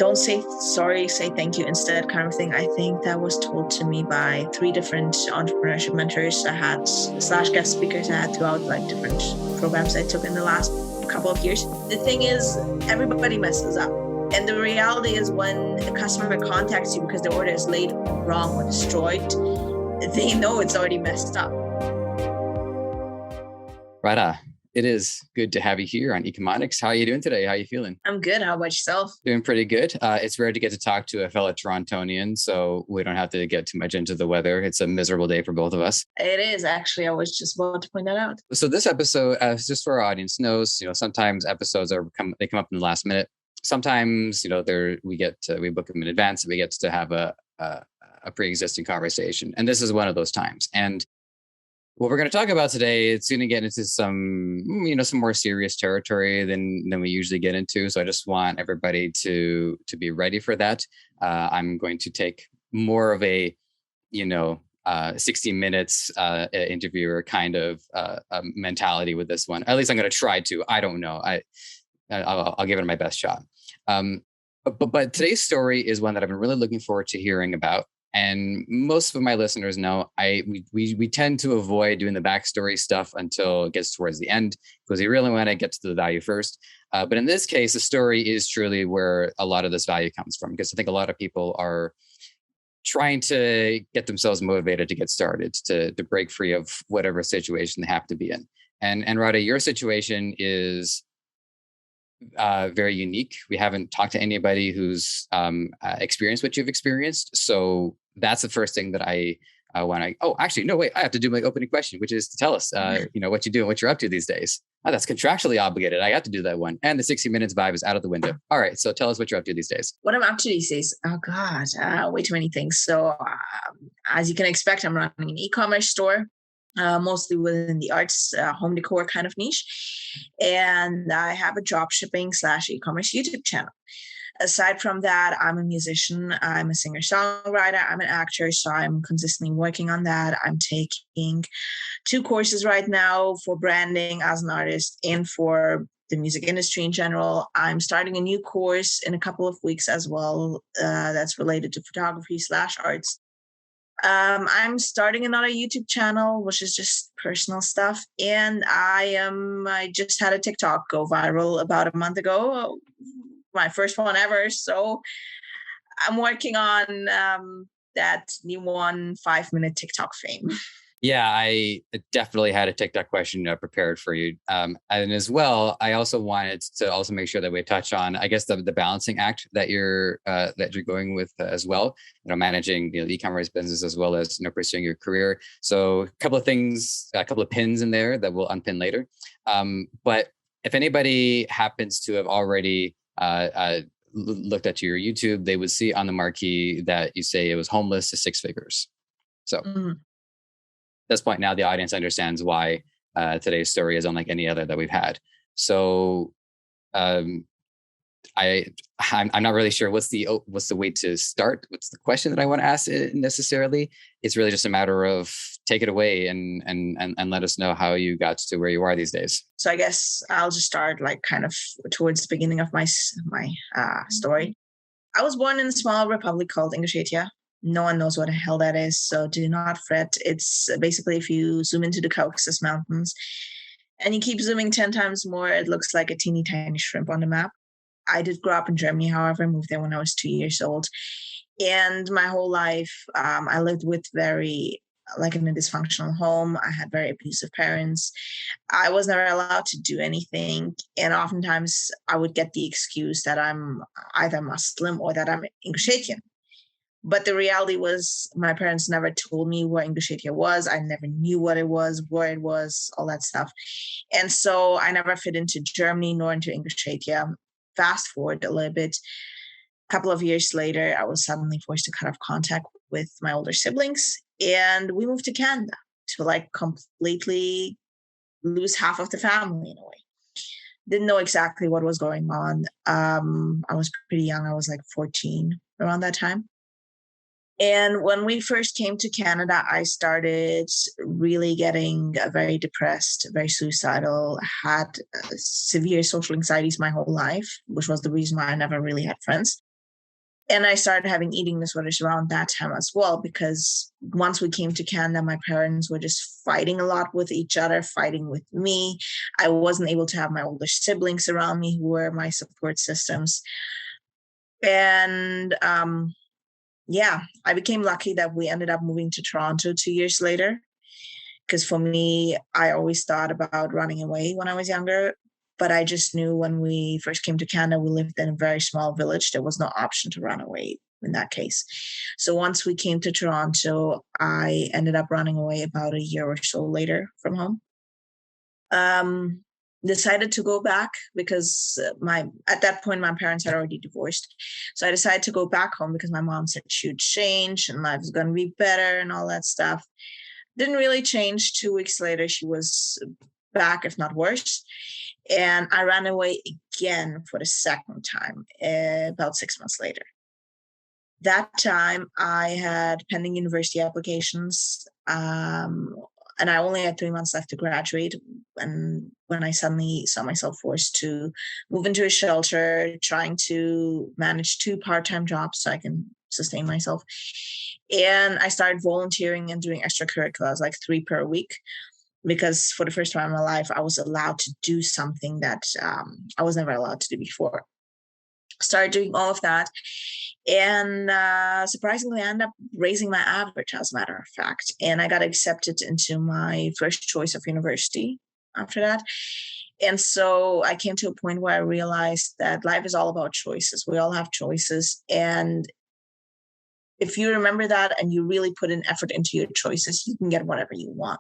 don't say sorry, say thank you instead kind of thing. I think that was told to me by 3 different entrepreneurship mentors I had / guest speakers I had throughout like different programs I took in the last couple of years. The thing is, everybody messes up. And the reality is when a customer contacts you because their order is late, wrong, or destroyed, they know it's already messed up. Radha, it is good to have you here on Ecommerce. How are you doing today? How are you feeling? I'm good. How about yourself? Doing pretty good. It's rare to get to talk to a fellow Torontonian, so we don't have to get too much into the weather. It's a miserable day for both of us. It is, actually. I was just about to point that out. So this episode, just so our audience knows, sometimes episodes come up in the last minute. Sometimes, we book them in advance and we get to have a pre-existing conversation. And this is one of those times. And what we're going to talk about today, it's going to get into some more serious territory than we usually get into. So I just want everybody to be ready for that. I'm going to take more of a, 60 minutes interviewer kind of mentality with this one. At least I'm going to try to. I don't know. I'll give it my best shot. But today's story is one that I've been really looking forward to hearing about. And most of my listeners know we tend to avoid doing the backstory stuff until it gets towards the end because we really want to get to the value first. But in this case, the story is truly where a lot of this value comes from, because I think a lot of people are trying to get themselves motivated to get started, to break free of whatever situation they have to be in. And Radha, your situation is very unique. We haven't talked to anybody who's experienced what you've experienced. So that's the first thing that I want to. Oh, actually, no, wait. I have to do my opening question, which is to tell us, what you do and what you're up to these days. Oh, that's contractually obligated. I got to do that one. And the 60 minutes vibe is out of the window. All right. So tell us what you're up to these days. What I'm up to these days? Oh God, way too many things. So as you can expect, I'm running an e-commerce store. Mostly within the arts, home decor kind of niche. And I have a drop shipping / e-commerce YouTube channel. Aside from that, I'm a musician. I'm a singer-songwriter. I'm an actor. So I'm consistently working on that. I'm taking 2 courses right now for branding as an artist and for the music industry in general. I'm starting a new course in a couple of weeks as well that's related to photography / arts. I'm starting another YouTube channel, which is just personal stuff. And I just had a TikTok go viral about a month ago, my first one ever. So I'm working on that new 5-minute TikTok fame. Yeah, I definitely had a TikTok question prepared for you. And as well, I also wanted to also make sure that we touch on, I guess, the balancing act that you're going with as well, managing the e-commerce business as well as pursuing your career. So a couple of things, a couple of pins in there that we'll unpin later. But if anybody happens to have already looked at your YouTube, they would see on the marquee that you say it was homeless to 6 figures. So. Mm-hmm. At this point now, the audience understands why today's story is unlike any other that we've had. So I'm not really sure what's the way to start. What's the question that I want to ask necessarily? It's really just a matter of take it away and let us know how you got to where you are these days. So I guess I'll just start kind of towards the beginning of my story. I was born in a small republic called Ingushetia. No one knows what the hell that is, so do not fret. It's basically if you zoom into the Caucasus Mountains and you keep zooming 10 times more, it looks like a teeny tiny shrimp on the map. I did grow up in Germany, however. I moved there when I was 2 years old. And my whole life, I lived with in a dysfunctional home. I had very abusive parents. I was never allowed to do anything. And oftentimes I would get the excuse that I'm either Muslim or that I'm Ingushetian. But the reality was my parents never told me what Ingushetia was. I never knew what it was, where it was, all that stuff. And so I never fit into Germany nor into Ingushetia. Fast forward a little bit. A couple of years later, I was suddenly forced to cut off contact with my older siblings. And we moved to Canada to completely lose half of the family in a way. Didn't know exactly what was going on. I was pretty young. I was 14 around that time. And when we first came to Canada, I started really getting very depressed, very suicidal, had severe social anxieties my whole life, which was the reason why I never really had friends. And I started having eating disorders around that time as well, because once we came to Canada, my parents were just fighting a lot with each other, fighting with me. I wasn't able to have my older siblings around me who were my support systems. And yeah, I became lucky that we ended up moving to Toronto 2 years later. Because for me, I always thought about running away when I was younger. But I just knew when we first came to Canada, we lived in a very small village. There was no option to run away in that case. So once we came to Toronto, I ended up running away about a year or so later from home. Decided to go back because at that point my parents had already divorced. So I decided to go back home because my mom said she would change and life is going to be better and all that stuff. Didn't really change. 2 weeks later, she was back, if not worse. And I ran away again for the second time, about 6 months later. That time, I had pending university applications, and I only had 3 months left to graduate. And when I suddenly saw myself forced to move into a shelter, trying to manage 2 part-time jobs so I can sustain myself. And I started volunteering and doing extracurriculars, like 3 per week, because for the first time in my life, I was allowed to do something that I was never allowed to do before. Started doing all of that. And surprisingly, I ended up raising my average, as a matter of fact. And I got accepted into my first choice of university after that. And so I came to a point where I realized that life is all about choices. We all have choices. And if you remember that and you really put an effort into your choices, you can get whatever you want.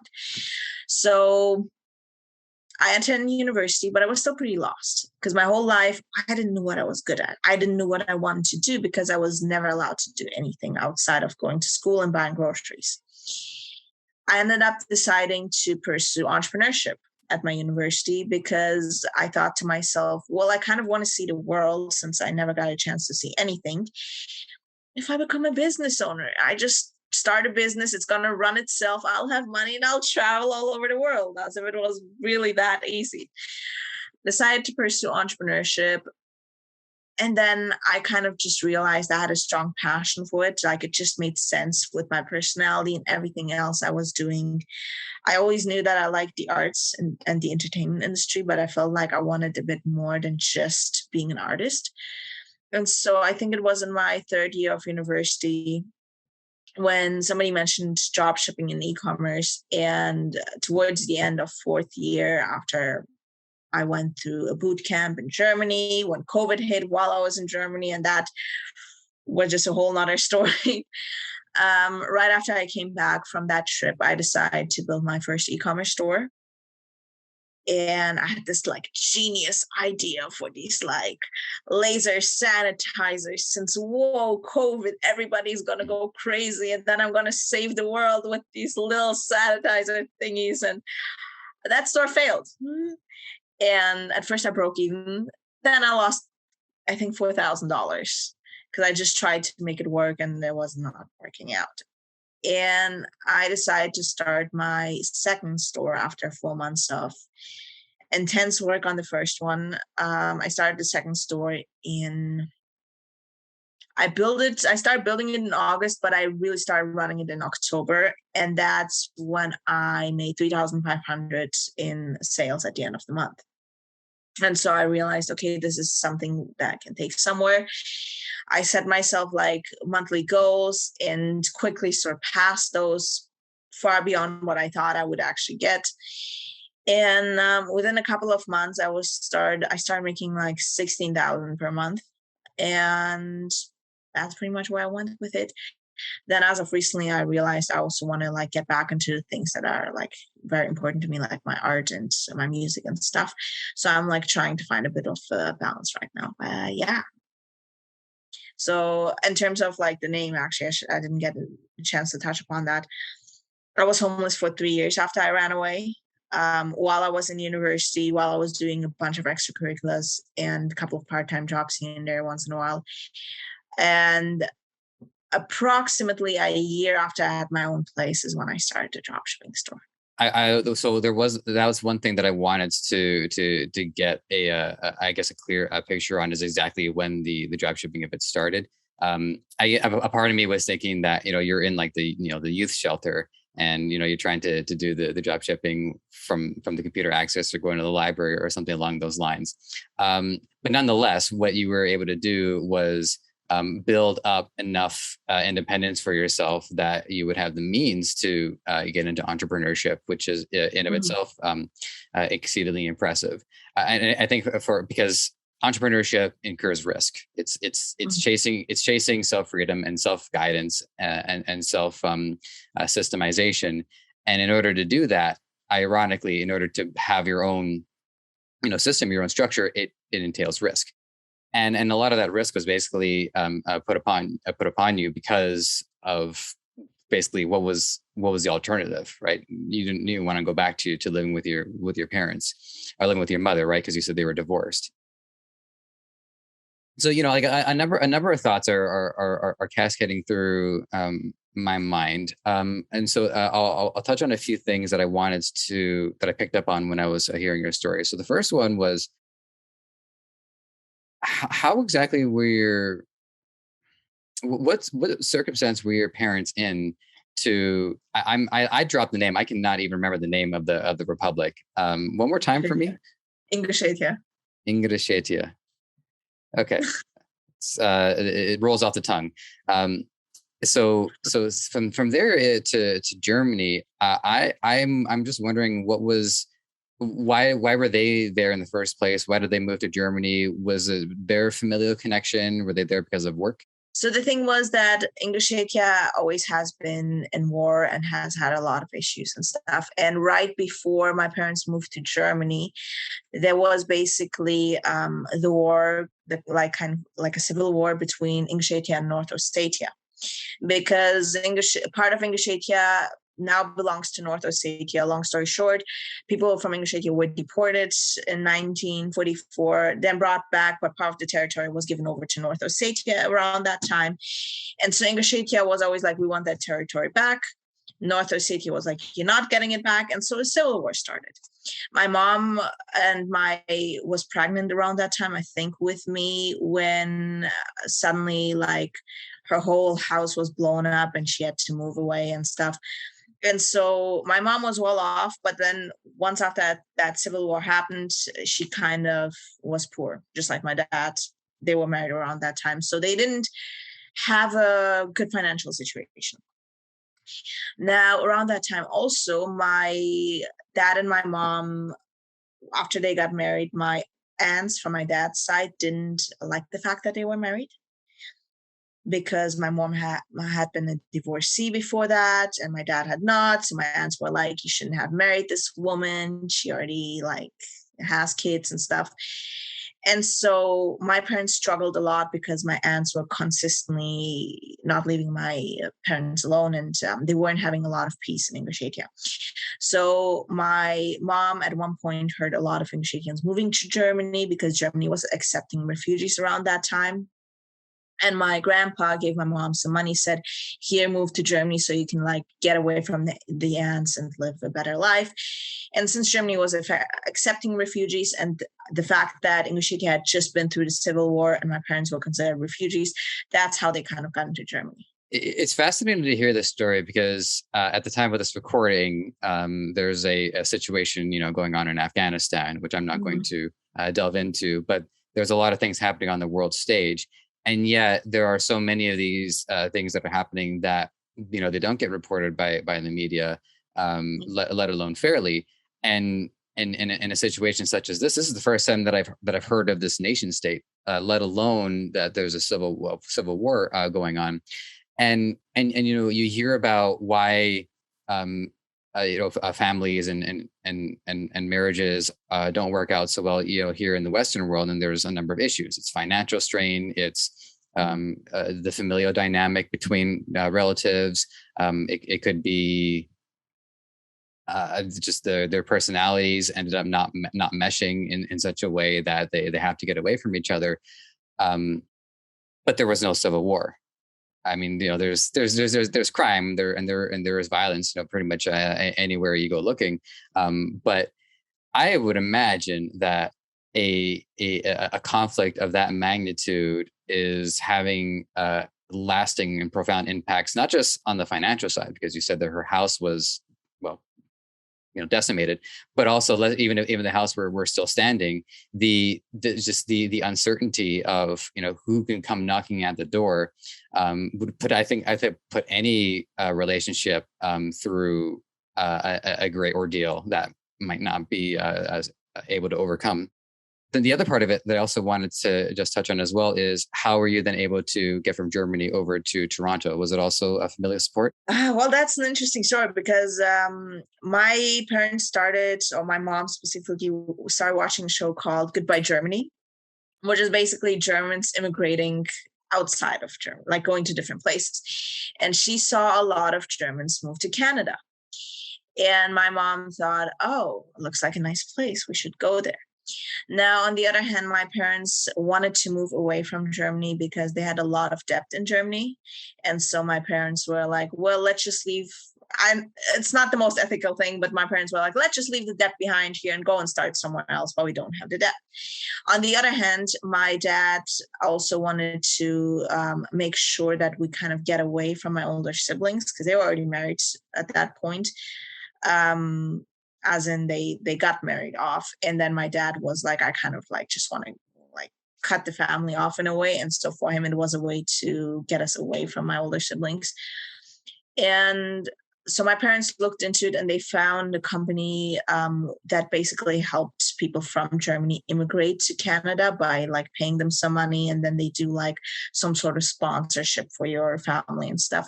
So I attended university, but I was still pretty lost because my whole life, I didn't know what I was good at. I didn't know what I wanted to do because I was never allowed to do anything outside of going to school and buying groceries. I ended up deciding to pursue entrepreneurship at my university because I thought to myself, well, I kind of want to see the world since I never got a chance to see anything. If I become a business owner, I just start a business, it's going to run itself, I'll have money and I'll travel all over the world, as if it was really that easy. Decided to pursue entrepreneurship. And then I kind of just realized I had a strong passion for it. Like it just made sense with my personality and everything else I was doing. I always knew that I liked the arts and the entertainment industry, but I felt like I wanted a bit more than just being an artist. And so I think it was in my third year of university when somebody mentioned drop shipping and e-commerce. And towards the end of fourth year, after I went through a boot camp in Germany, when COVID hit while I was in Germany, and that was just a whole nother story. Right after I came back from that trip, I decided to build my first e-commerce store. And I had this like genius idea for these like laser sanitizers since, whoa, COVID, everybody's going to go crazy. And then I'm going to save the world with these little sanitizer thingies. And that store failed. And at first I broke even. Then I lost, I think, $4,000 because I just tried to make it work and it was not working out. And I decided to start my second store after 4 months of intense work on the first one. I started the second store I started building it in August, but I really started running it in October. And that's when I made $3,500 in sales at the end of the month. And so I realized, okay, this is something that I can take somewhere. I set myself like monthly goals and quickly surpassed those far beyond what I thought I would actually get. And within a couple of months, I started making like $16,000 per month. And that's pretty much where I went with it. Then as of recently, I realized I also want to like get back into the things that are like very important to me, like my art and my music and stuff. So I'm like trying to find a bit of balance right now. Yeah. So in terms of like the name, actually, I didn't get a chance to touch upon that. I was homeless for 3 years after I ran away. While I was in university, while I was doing a bunch of extracurriculars and a couple of part-time jobs here and there once in a while. And approximately a year after I had my own place is when I started the dropshipping store. So that was one thing that I wanted to get a clear picture on is exactly when the dropshipping of it started. A part of me was thinking that, you're in like the youth shelter, and you're trying to do the job shipping from the computer access, or going to the library or something along those lines. But nonetheless, what you were able to do was build up enough independence for yourself that you would have the means to get into entrepreneurship, which is in of itself exceedingly impressive. And I think because entrepreneurship incurs risk. It's chasing self freedom and self guidance and self systemization. And in order to do that, ironically, in order to have your own system, your own structure, it entails risk. And a lot of that risk was basically put upon you because of basically what was the alternative, right? You didn't want to go back to living with your parents, or living with your mother, right? Because you said they were divorced. So like a number of thoughts are cascading through my mind, and so I'll touch on a few things that I picked up on when I was hearing your story. So the first one was, how exactly what circumstance were your parents in to? I dropped the name. I cannot even remember the name of the republic. One more time for me. Ingushetia. Okay. It rolls off the tongue. So from there to Germany, I'm just wondering why were they there in the first place? Why did they move to Germany? Was it their familial connection? Were they there because of work? So the thing was that Ingushetia always has been in war and has had a lot of issues and stuff. And right before my parents moved to Germany, there was basically the war, kind of like a civil war between Ingushetia and North Ossetia, because part of Ingushetia now belongs to North Ossetia. Long story short, people from Ingushetia were deported in 1944, then brought back, but part of the territory was given over to North Ossetia around that time. And so Ingushetia was always like, we want that territory back. North Ossetia was like, you're not getting it back. And so a civil war started. My mom was pregnant around that time, I think, with me, when suddenly her whole house was blown up and she had to move away and stuff. And so my mom was well off, but then once after that civil war happened, she kind of was poor, just like my dad. They were married around that time, so they didn't have a good financial situation. Now, around that time also, my dad and my mom, after they got married, my aunts from my dad's side didn't like the fact that they were married, because my mom had been a divorcee before that, and my dad had not. So my aunts were like, you shouldn't have married this woman. She already has kids and stuff. And so my parents struggled a lot because my aunts were consistently not leaving my parents alone, and they weren't having a lot of peace in Ingushetia. So my mom at one point heard a lot of Ingushetians moving to Germany because Germany was accepting refugees around that time. And my grandpa gave my mom some money, said, here, move to Germany so you can get away from the aunts and live a better life. And since Germany was accepting refugees, and the fact that Ingushetia had just been through the civil war and my parents were considered refugees, that's how they kind of got into Germany. It's fascinating to hear this story because at the time of this recording, there's a situation, going on in Afghanistan, which I'm not going to delve into, but there's a lot of things happening on the world stage. And yet there are so many of these things that are happening that, they don't get reported by the media, let alone fairly. And in a situation such as this is the first time that I've heard of this nation state, let alone that there's a civil war going on. And you hear about why families and marriages don't work out so well, here in the Western world. And there's a number of issues. It's financial strain. It's the familial dynamic between relatives. It could be just their personalities ended up not meshing in such a way that they have to get away from each other. But there was no civil war. I mean, there's crime there, and there is violence, pretty much anywhere you go looking. But I would imagine that a conflict of that magnitude is having lasting and profound impacts, not just on the financial side, because you said that her house was, well, decimated, but also even the house where we're still standing, the uncertainty of who can come knocking at the door would put put any relationship through a great ordeal that might not be as able to overcome. Then the other part of it that I also wanted to just touch on as well is, how were you then able to get from Germany over to Toronto? Was it also a familial support? Well, that's an interesting story because my parents or my mom specifically, started watching a show called Goodbye Germany, which is basically Germans immigrating outside of Germany, like going to different places. And she saw a lot of Germans move to Canada. And my mom thought, oh, it looks like a nice place. We should go there. Now, on the other hand, my parents wanted to move away from Germany because they had a lot of debt in Germany. And so my parents were like, well, let's just leave. It's not the most ethical thing, but my parents were like, let's just leave the debt behind here and go and start somewhere else while we don't have the debt. On the other hand, my dad also wanted to make sure that we kind of get away from my older siblings because they were already married at that point. As in they got married off. And then my dad was like, I kind of like just want to like cut the family off in a way. And so for him, it was a way to get us away from my older siblings. And so my parents looked into it and they found a company that basically helped people from Germany immigrate to Canada by like paying them some money. And then they do like some sort of sponsorship for your family and stuff.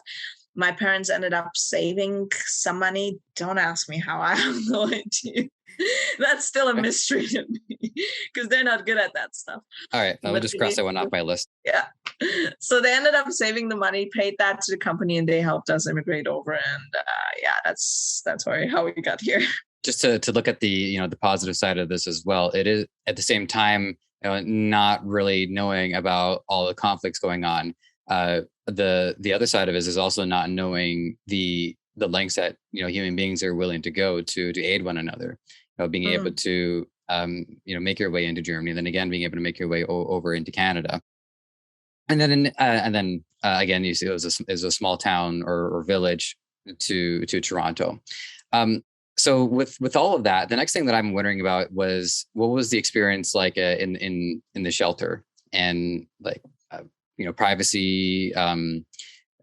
My parents ended up saving some money. Don't ask me how. I have no idea. That's still a mystery to me because they're not good at that stuff. All right. I'll just cross that one off my list. Yeah. So they ended up saving the money, paid that to the company, and they helped us immigrate over. And that's how we got here. Just to look at the positive side of this as well. It is at the same time not really knowing about all the conflicts going on. The other side of it is also not knowing the lengths that human beings are willing to go to aid one another. Being able to make your way into Germany, then again being able to make your way over into Canada, and then again you see it was a small town or village to Toronto. So with all of that, the next thing that I'm wondering about was, what was the experience like in the shelter, and like privacy,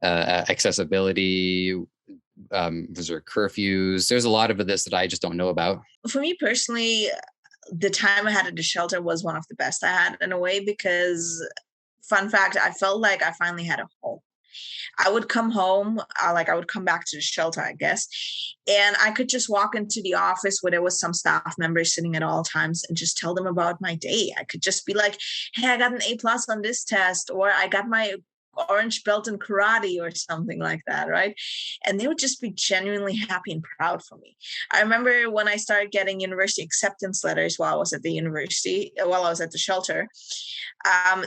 accessibility, was there curfews? There's a lot of this that I just don't know about. For me personally, the time I had at the shelter was one of the best I had in a way, because fun fact, I felt like I finally had a home. I would come home, I would come back to the shelter, I guess, and I could just walk into the office where there was some staff members sitting at all times and just tell them about my day. I could just be like, hey, I got an A+ on this test, or I got my orange belt in karate or something like that, right? And they would just be genuinely happy and proud for me. I remember when I started getting university acceptance letters while I was at the shelter,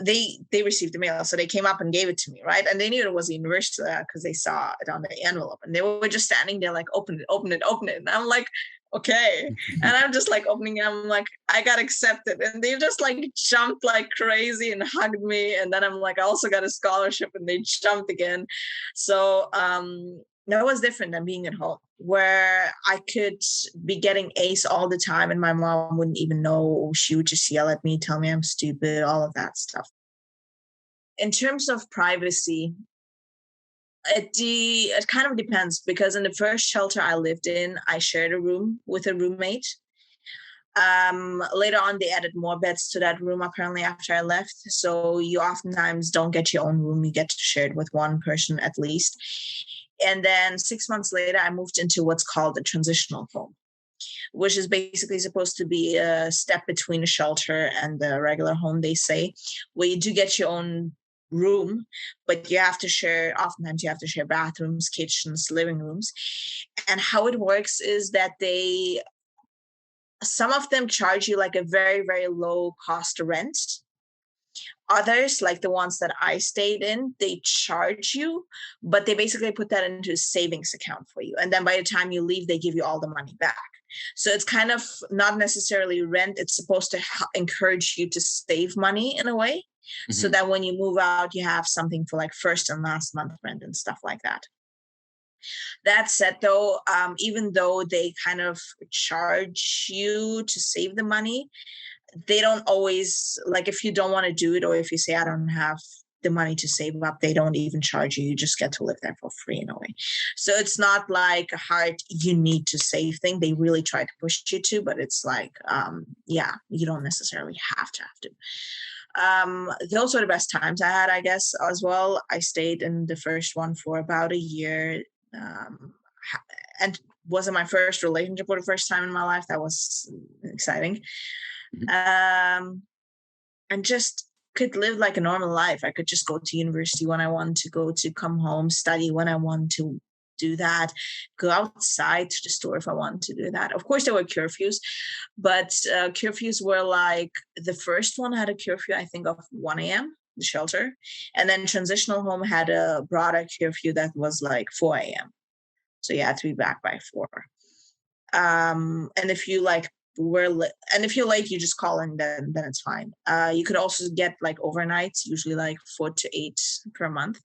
they received the mail. So they came up and gave it to me, right? And they knew it was a university because they saw it on the envelope. And they were just standing there like, open it. And I'm like, okay. And I'm just like opening it. I'm like, I got accepted. And they just like jumped like crazy and hugged me. And then I'm like, I also got a scholarship, and they jumped again. So that was different than being at home, where I could be getting A's all the time and my mom wouldn't even know. She would just yell at me, tell me I'm stupid, all of that stuff. In terms of privacy, it kind of depends, because in the first shelter I lived in, I shared a room with a roommate. Later on, they added more beds to that room, apparently, after I left. So you oftentimes don't get your own room. You get to share it with one person at least. And then 6 months later, I moved into what's called a transitional home, which is basically supposed to be a step between a shelter and the regular home, they say, where you do get your own room, but oftentimes you have to share bathrooms, kitchens, living rooms. And how it works is that some of them charge you like a very, very low cost rent. Others, like the ones that I stayed in, they charge you, but they basically put that into a savings account for you. And then by the time you leave, they give you all the money back. So it's kind of not necessarily rent. It's supposed to encourage you to save money in a way, so that when you move out, you have something for like first and last month rent and stuff like that. That said, though, even though they kind of charge you to save the money, they don't always, like, if you don't want to do it, or if you say, I don't have the money to save up, they don't even charge you. You just get to live there for free in a way. So it's not like a hard, you need to save thing. They really try to push you to, but it's like, you don't necessarily have to. Those were the best times I had, I guess, as well. I stayed in the first one for about a year, and wasn't my first relationship for the first time in my life. That was exciting. And just could live like a normal life. I could just go to university when I want to go, to come home, study when I want to do that, go outside to the store if I want to do that. Of course, there were curfews, but curfews were like, the first one had a curfew, I think, of 1 a.m., the shelter. And then transitional home had a broader curfew that was like 4 a.m. So you had to be back by 4. And if you like and if you're late, you just call in, then it's fine. You could also get like overnights, usually like 4 to 8 per month.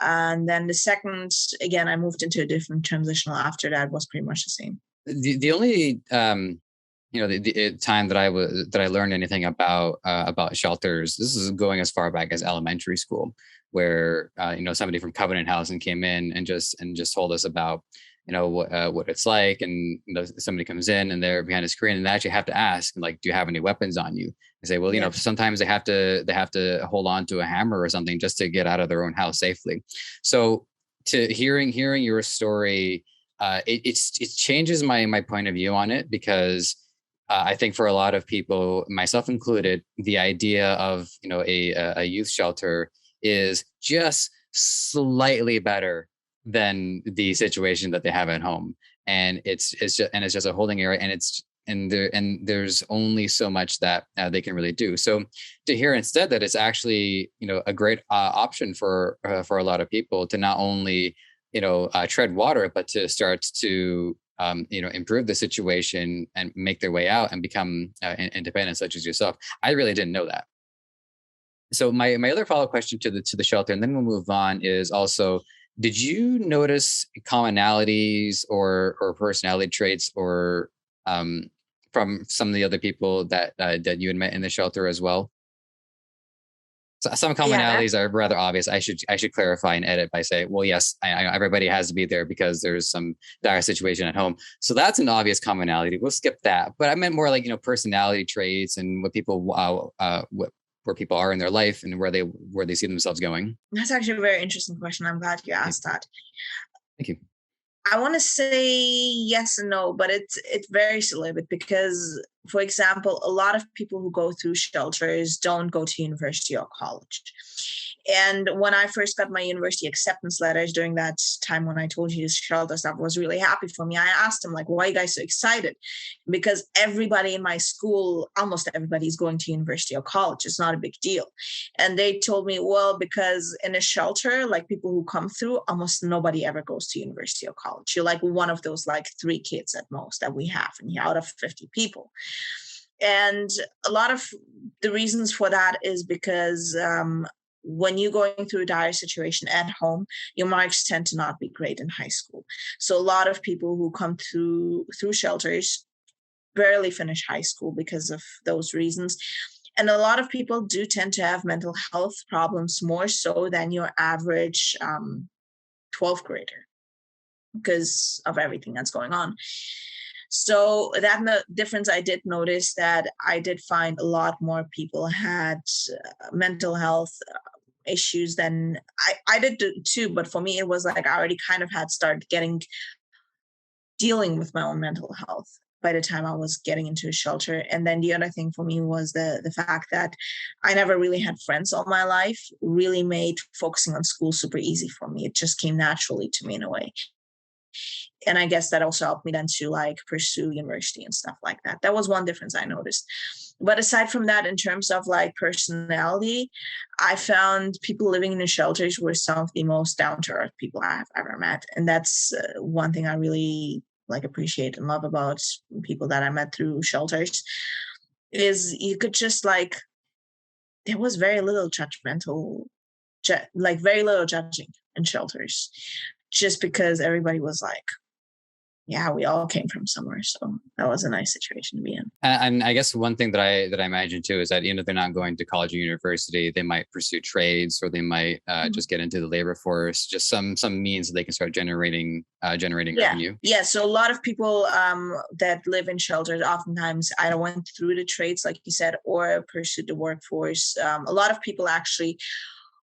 And then the second, again, I moved into a different transitional after that, was pretty much the same. The only the time that I learned anything about shelters, this is going as far back as elementary school, where somebody from Covenant Housing came in and just told us about what it's like, and somebody comes in and they're behind a screen and they actually have to ask, like, do you have any weapons on you? They say, well, sometimes they have to hold on to a hammer or something just to get out of their own house safely. So to hearing your story, it changes my point of view on it, because I think for a lot of people, myself included, the idea of a youth shelter is just slightly better than the situation that they have at home, and it's just a holding area, and there's only so much that they can really do. So to hear instead that it's actually a great option for a lot of people to not only tread water, but to start to improve the situation and make their way out and become independent, such as yourself. I really didn't know that. So my other follow-up question to the shelter, and then we'll move on, is also, did you notice commonalities or personality traits or from some of the other people that you had met in the shelter as well? So some commonalities are rather obvious. I should clarify and edit by saying, well, yes, I know everybody has to be there because there's some dire situation at home. So that's an obvious commonality. We'll skip that. But I meant more like personality traits and what people where people are in their life and where they see themselves going. That's actually a very interesting question. I'm glad you asked that. Thank you. I want to say yes and no, but it varies a little bit, because, for example, a lot of people who go through shelters don't go to university or college. And when I first got my university acceptance letters during that time when I told you shelter stuff was really happy for me, I asked them, like, why are you guys so excited? Because everybody in my school, almost everybody, is going to university or college. It's not a big deal. And they told me, well, because in a shelter, like, people who come through, almost nobody ever goes to university or college. You're like one of those like 3 kids at most that we have out of 50 people. And a lot of the reasons for that is because when you're going through a dire situation at home, your marks tend to not be great in high school. So a lot of people who come through shelters barely finish high school because of those reasons. And a lot of people do tend to have mental health problems more so than your average 12th grader, because of everything that's going on. So that difference, I did notice that I did find a lot more people had mental health issues than I did too. But for me, it was like I already kind of had started dealing with my own mental health by the time I was getting into a shelter. And then the other thing for me was the fact that I never really had friends all my life, really made focusing on school super easy for me. It just came naturally to me in a way. And I guess that also helped me then to like pursue university and stuff like that. That was one difference I noticed. But aside from that, in terms of like personality, I found people living in the shelters were some of the most down-to-earth people I have ever met. And that's one thing I really like appreciate and love about people that I met through shelters is you could just like, there was very little judgmental, like very little judging in shelters, just because everybody was like, yeah, we all came from somewhere. So that was a nice situation to be in. And I guess one thing that I imagine too is that even if they're not going to college or university, they might pursue trades, or they might just get into the labor force, just some means that they can start generating revenue. Yeah. So a lot of people that live in shelters oftentimes either went through the trades, like you said, or pursued the workforce. A lot of people actually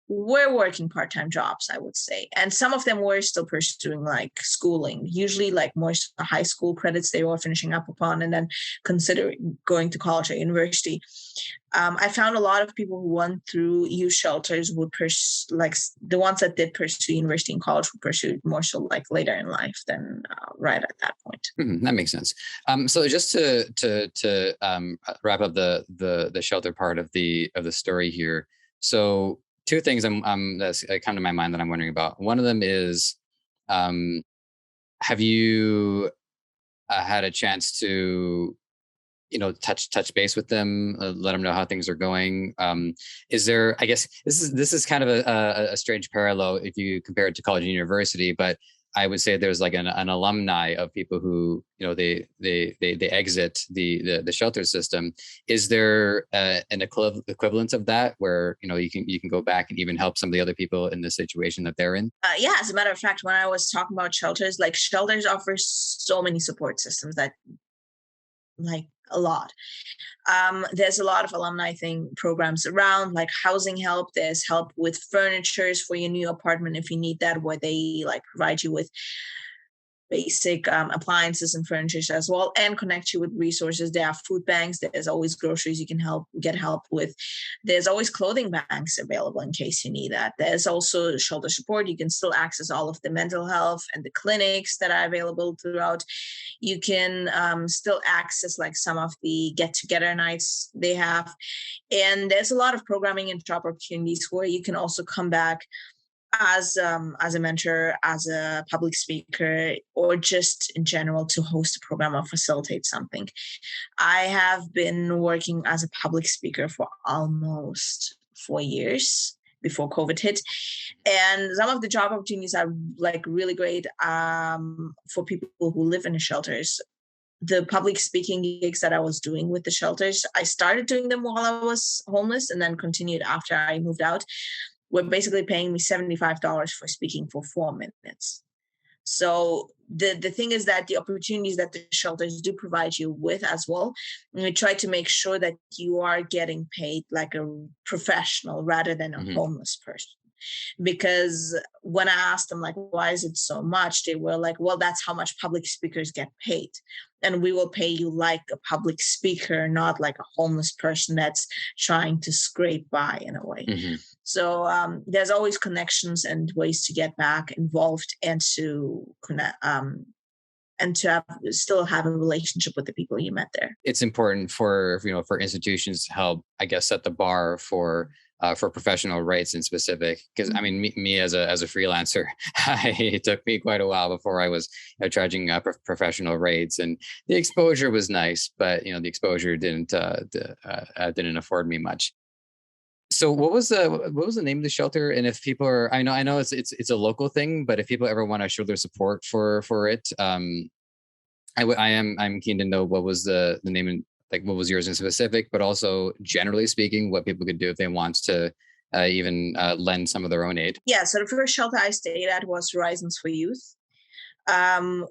were working part-time jobs, I would say. And some of them were still pursuing like schooling, usually like more high school credits they were finishing up upon and then considering going to college or university. I found a lot of people who went through youth shelters would pursue, like the ones that did pursue university and college would pursue more so like later in life than right at that point. That makes sense. So just to wrap up the shelter part of the story here. So two things that's come to my mind that I'm wondering about. One of them is, have you had a chance to, touch base with them, let them know how things are going? Is there? I guess this is kind of a strange parallel if you compare it to college and university, but I would say there's like an alumni of people who, they exit the shelter system. Is there an equivalence of that where, you can go back and even help some of the other people in the situation that they're in? Yeah, as a matter of fact, when I was talking about shelters, like shelters offer so many support systems that like a lot. There's a lot of alumni programs around, like housing help. There's help with furnitures for your new apartment if you need that, where they like provide you with basic appliances and furniture as well, and connect you with resources. There are food banks. There's always groceries you can get help with. There's always clothing banks available in case you need that. There's also shelter support. You can still access all of the mental health and the clinics that are available throughout. You can still access like some of the get-together nights they have. And there's a lot of programming and job opportunities where you can also come back as a mentor, as a public speaker, or just in general to host a program or facilitate something. I have been working as a public speaker for almost 4 years before COVID hit. And some of the job opportunities are like really great for people who live in the shelters. The public speaking gigs that I was doing with the shelters, I started doing them while I was homeless and then continued after I moved out. Were basically paying me $75 for speaking for 4 minutes. So the thing is that the opportunities that the shelters do provide you with as well, and we try to make sure that you are getting paid like a professional rather than a homeless person. Because when I asked them, like, why is it so much? They were like, well, that's how much public speakers get paid. And we will pay you like a public speaker, not like a homeless person that's trying to scrape by in a way. So there's always connections and ways to get back involved and to connect. And to still have a relationship with the people you met there. It's important for institutions to help, I guess, set the bar for professional rates in specific. Because I mean, me as a freelancer, it took me quite a while before I was charging professional rates, and the exposure was nice, but the exposure didn't afford me much. So what was the name of the shelter? And if people are, I know it's a local thing, but if people ever want to show their support for it, I'm keen to know what was the name and like what was yours in specific, but also generally speaking, what people could do if they want to even lend some of their own aid. Yeah. So the first shelter I stayed at was Horizons for Youth,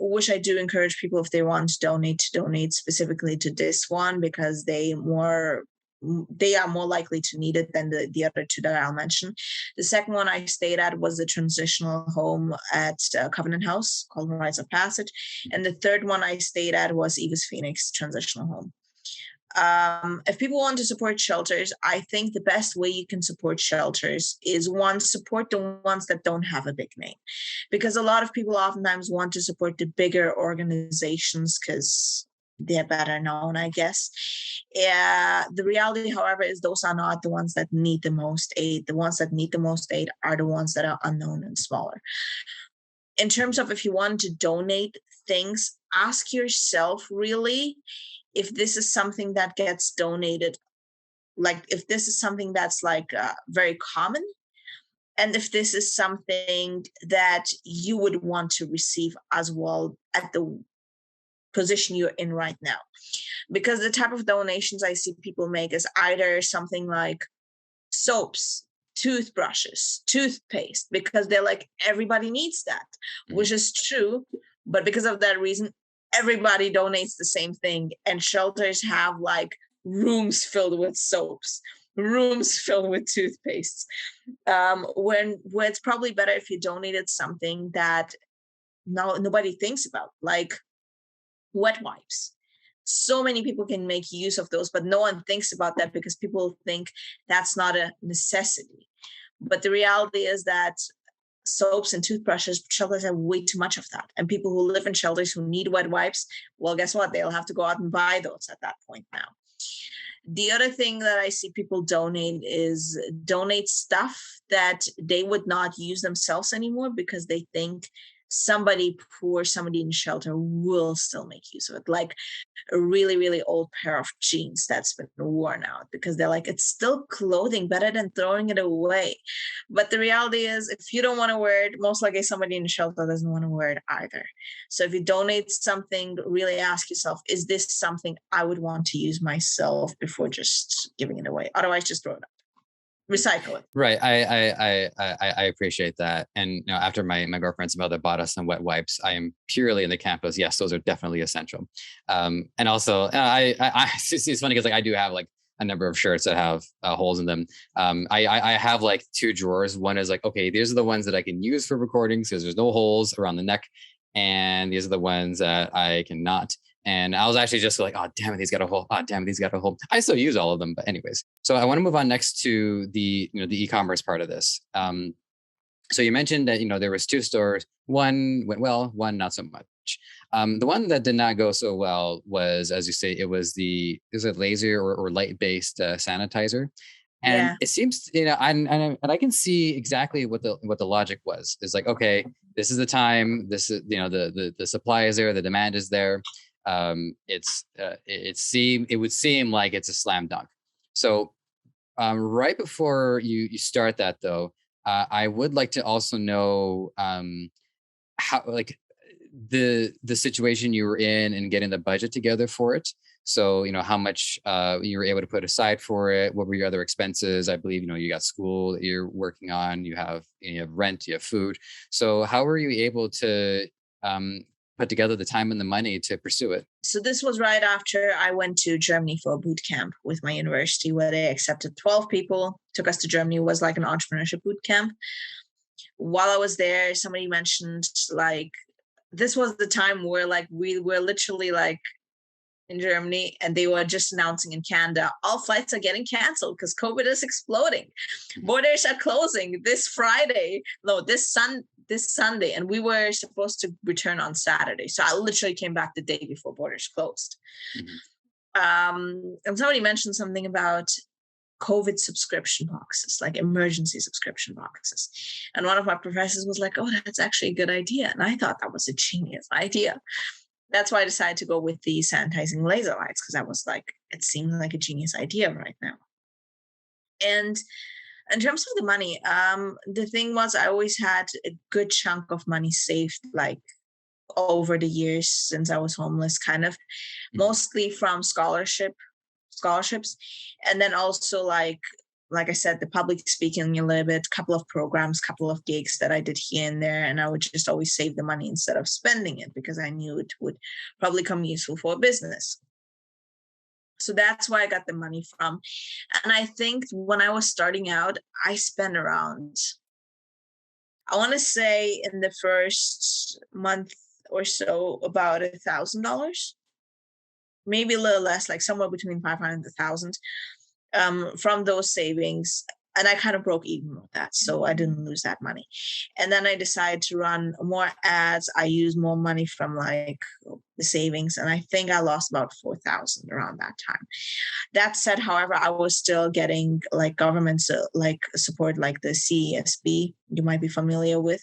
which I do encourage people if they want to donate specifically to this one, because they are more likely to need it than the other two that I'll mention. The second one I stayed at was the transitional home at Covenant House called Rites of Passage. And the third one I stayed at was Eva's Phoenix Transitional Home. If people want to support shelters, I think the best way you can support shelters is support the ones that don't have a big name, because a lot of people oftentimes want to support the bigger organizations because they're better known, I guess. The reality, however, is those are not the ones that need the most aid. The ones that need the most aid are the ones that are unknown and smaller. In terms of if you want to donate things, ask yourself really if this is something that gets donated, like if this is something that's like very common, and if this is something that you would want to receive as well at the position you're in right now. Because the type of donations I see people make is either something like soaps, toothbrushes, toothpaste, because they're like, everybody needs that, which is true. But because of that reason, everybody donates the same thing. And shelters have like rooms filled with soaps, rooms filled with toothpastes. When it's probably better if you donated something that nobody thinks about, like wet wipes. So many people can make use of those, but no one thinks about that because people think that's not a necessity. But the reality is that soaps and toothbrushes, shelters have way too much of that. And people who live in shelters who need wet wipes, well, guess what? They'll have to go out and buy those at that point now. The other thing that I see people donate stuff that they would not use themselves anymore because they think somebody poor, somebody in shelter will still make use of it. Like a really, really old pair of jeans that's been worn out because they're like, it's still clothing, better than throwing it away. But the reality is, if you don't want to wear it, most likely somebody in the shelter doesn't want to wear it either. So if you donate something, really ask yourself, is this something I would want to use myself before just giving it away? Otherwise, just throw it out. Recycle it. Right. I appreciate that. And after my girlfriend's mother bought us some wet wipes, I am purely in the camp of yes, those are definitely essential. And also, it's funny because like I do have like a number of shirts that have holes in them. I have like two drawers. One is like, okay, these are the ones that I can use for recordings because there's no holes around the neck, and these are the ones that I cannot. And I was actually just like, oh, damn it, these got a hole. Oh, damn it, these got a hole. I still use all of them. But anyways, so I want to move on next to the e-commerce part of this. So you mentioned that, there was two stores. One went well, one not so much. The one that did not go so well was, as you say, is it laser or light-based sanitizer. And it seems, and I can see exactly what the logic was. It's like, okay, this is the time. This is, the supply is there. The demand is there. It would seem like it's a slam dunk. So right before you start that though, I would like to also know how, like, the situation you were in and getting the budget together for it. So how much you were able to put aside for it. What were your other expenses? I believe you got school that you're working on. You have rent. You have food. So how were you able to put together the time and the money to pursue it? So this was right after I went to Germany for a boot camp with my university, where they accepted 12 people, took us to Germany. It was like an entrepreneurship boot camp. While I was there, somebody mentioned like, this was the time where like we were literally like in Germany and they were just announcing in Canada, all flights are getting canceled because COVID is exploding. Borders are closing this Sunday, and we were supposed to return on Saturday. So I literally came back the day before borders closed. And somebody mentioned something about COVID subscription boxes, like emergency subscription boxes. And one of my professors was like, oh, that's actually a good idea. And I thought that was a genius idea. That's why I decided to go with the sanitizing laser lights, because I was like, it seemed like a genius idea right now. And in terms of the money, the thing was I always had a good chunk of money saved, like over the years since I was homeless, kind of mostly from scholarships. And then also like I said, the public speaking a little bit, couple of programs, couple of gigs that I did here and there. And I would just always save the money instead of spending it because I knew it would probably come useful for a business. So that's where I got the money from. And I think when I was starting out, I spent around, I want to say in the first month or so, about $1,000, maybe a little less, like somewhere between 500 and 1,000 from those savings. And I kind of broke even with that. So I didn't lose that money. And then I decided to run more ads. I used more money from like the savings. And I think I lost about 4,000 around that time. That said, however, I was still getting like government like support, like the CESB, you might be familiar with.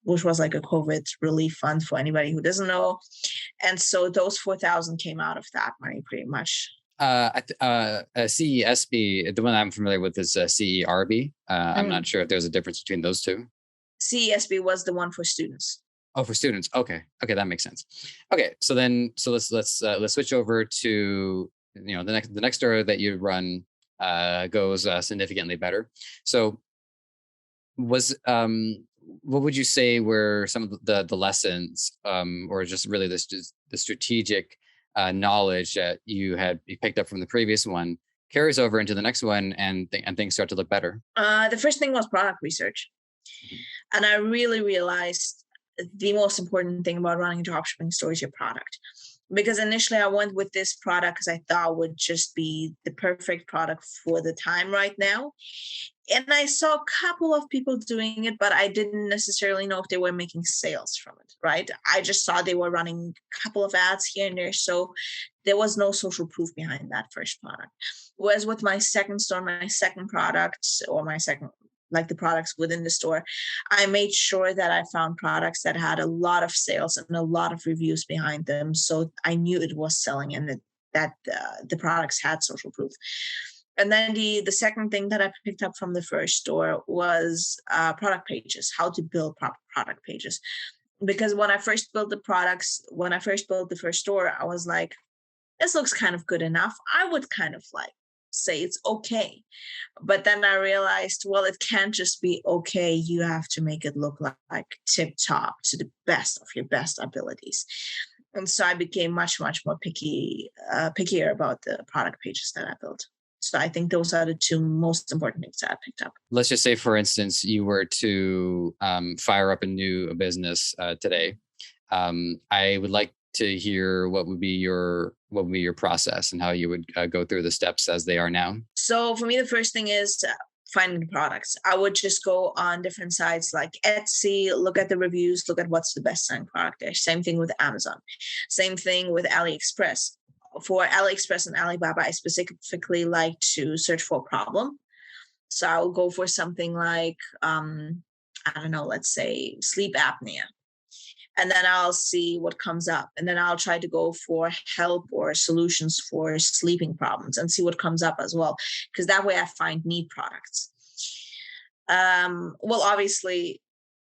which was like a COVID relief fund for anybody who doesn't know. And so those 4,000 came out of that money pretty much. CESB, the one I'm familiar with is CERB. I'm not sure if there's a difference between those two. CESB was the one for students. Oh, for students. Okay, that makes sense. Okay, so let's switch over to the next store that you run goes significantly better. So was what would you say were some of the lessons or just really the strategic knowledge that you picked up from the previous one carries over into the next one and things start to look better? The first thing was product research. And I really realized the most important thing about running a dropshipping store is your product. Because initially I went with this product because I thought would just be the perfect product for the time right now. And I saw a couple of people doing it, but I didn't necessarily know if they were making sales from it, right? I just saw they were running a couple of ads here and there. So there was no social proof behind that first product. Whereas with my second store, my second product, or my second, like the products within the store, I made sure that I found products that had a lot of sales and a lot of reviews behind them. So I knew it was selling and that the products had social proof. And then the second thing that I picked up from the first store was product pages, how to build product pages. Because when I first built the first store, I was like, this looks kind of good enough. I would kind of like say it's okay. But then I realized, well, it can't just be okay. You have to make it look like tip top to the best of your best abilities. And so I became much, much more pickier about the product pages that I built. So I think those are the two most important things that I picked up. Let's just say, for instance, you were to fire up a new business today. I would like to hear what would be your process and how you would go through the steps as they are now. So for me, the first thing is finding the products. I would just go on different sites like Etsy, look at the reviews, look at what's the best selling product there. Same thing with Amazon. Same thing with AliExpress. For AliExpress and Alibaba, I specifically like to search for a problem. So I'll go for something like, let's say sleep apnea. And then I'll see what comes up. And then I'll try to go for help or solutions for sleeping problems and see what comes up as well. Because that way I find need products. Obviously,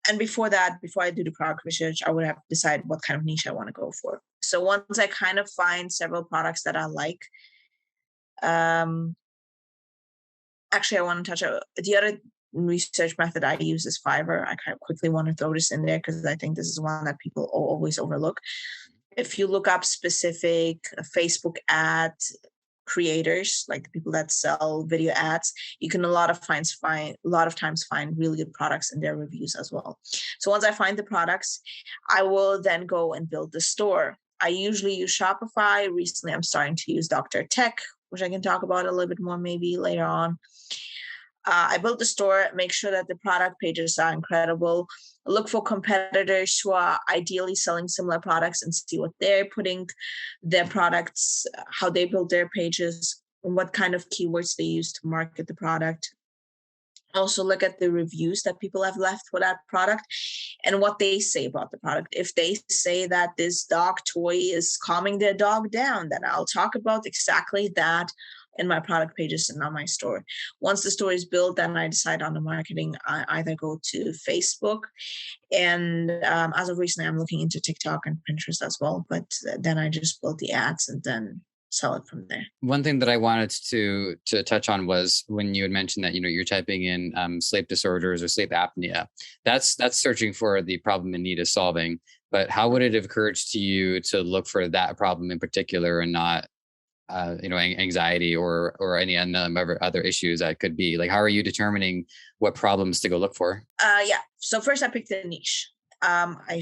and before I do the product research, I would have to decide what kind of niche I want to go for. So once I kind of find several products that I like, actually I want to touch on the other research method I use is Fiverr. I kind of quickly want to throw this in there because I think this is one that people always overlook. If you look up specific Facebook ad creators, like the people that sell video ads, you can a lot of times find really good products in their reviews as well. So once I find the products, I will then go and build the store. I usually use Shopify. Recently, I'm starting to use Dr. Tech, which I can talk about a little bit more maybe later on. I built the store, make sure that the product pages are incredible. Look for competitors who are ideally selling similar products and see what they're putting their products, how they build their pages, and what kind of keywords they use to market the product. Also look at the reviews that people have left for that product and what they say about the product. If they say that this dog toy is calming their dog down, then I'll talk about exactly that in my product pages and on my store. Once the store is built, then I decide on the marketing. I either go to Facebook, and as of recently, I'm looking into TikTok and Pinterest as well. But then I just build the ads and then sell it from there. One thing that I wanted to touch on was when you had mentioned that you're typing in sleep disorders or sleep apnea. That's searching for the problem in need of solving. But how would it have occurred to you to look for that problem in particular and not anxiety or any other issues that could be? Like, how are you determining what problems to go look for? So first I picked a niche. I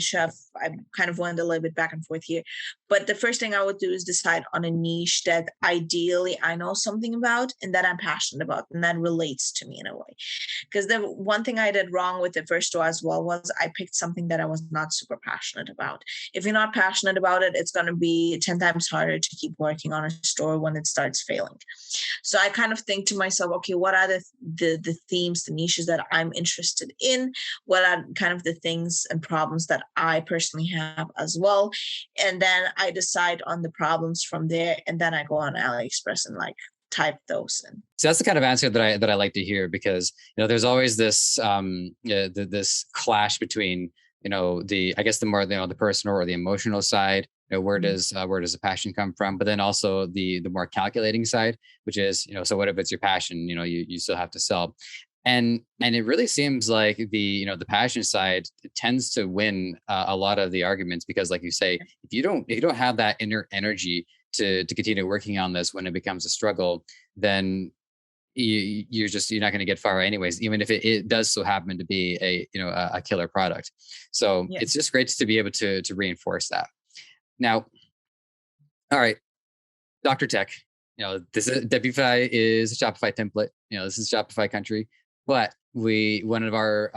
kind of went a little bit back and forth here, but the first thing I would do is decide on a niche that ideally I know something about and that I'm passionate about and that relates to me in a way. Because the one thing I did wrong with the first store as well was I picked something that I was not super passionate about. If you're not passionate about it, it's going to be 10 times harder to keep working on a store when it starts failing. So I kind of think to myself, okay, what are the themes, the niches that I'm interested in? What are kind of the things and problems that I personally have as well. And then I decide on the problems from there. And then I go on AliExpress and like type those in. So that's the kind of answer that I like to hear, because there's always this this clash between I guess the more the personal or the emotional side. Where does the passion come from? But then also the more calculating side, which is so what if it's your passion? You still have to sell. And it really seems like the passion side tends to win a lot of the arguments, because like you say, if you don't have that inner energy to continue working on this when it becomes a struggle, then you're not going to get far anyways, even if it does so happen to be a killer product. So it's just great to be able to reinforce that. Now, all right, Dr. Tech, this is Debutify is a Shopify template. This is Shopify country, but one of our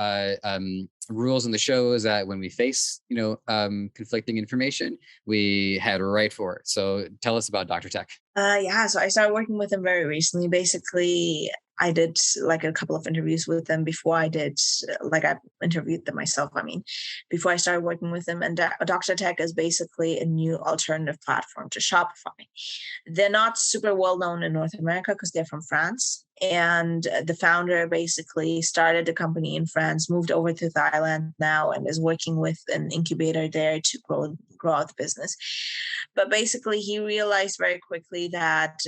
rules in the show is that when we face conflicting information, we head right for it. So tell us about Dr. Tech. So I started working with him very recently. Basically, I did like a couple of interviews with them before I interviewed them myself. Before I started working with them. And Dr. Tech is basically a new alternative platform to Shopify. They're not super well known in North America because they're from France. And the founder basically started the company in France, moved over to Thailand now, and is working with an incubator there to grow out the business. But basically, he realized very quickly that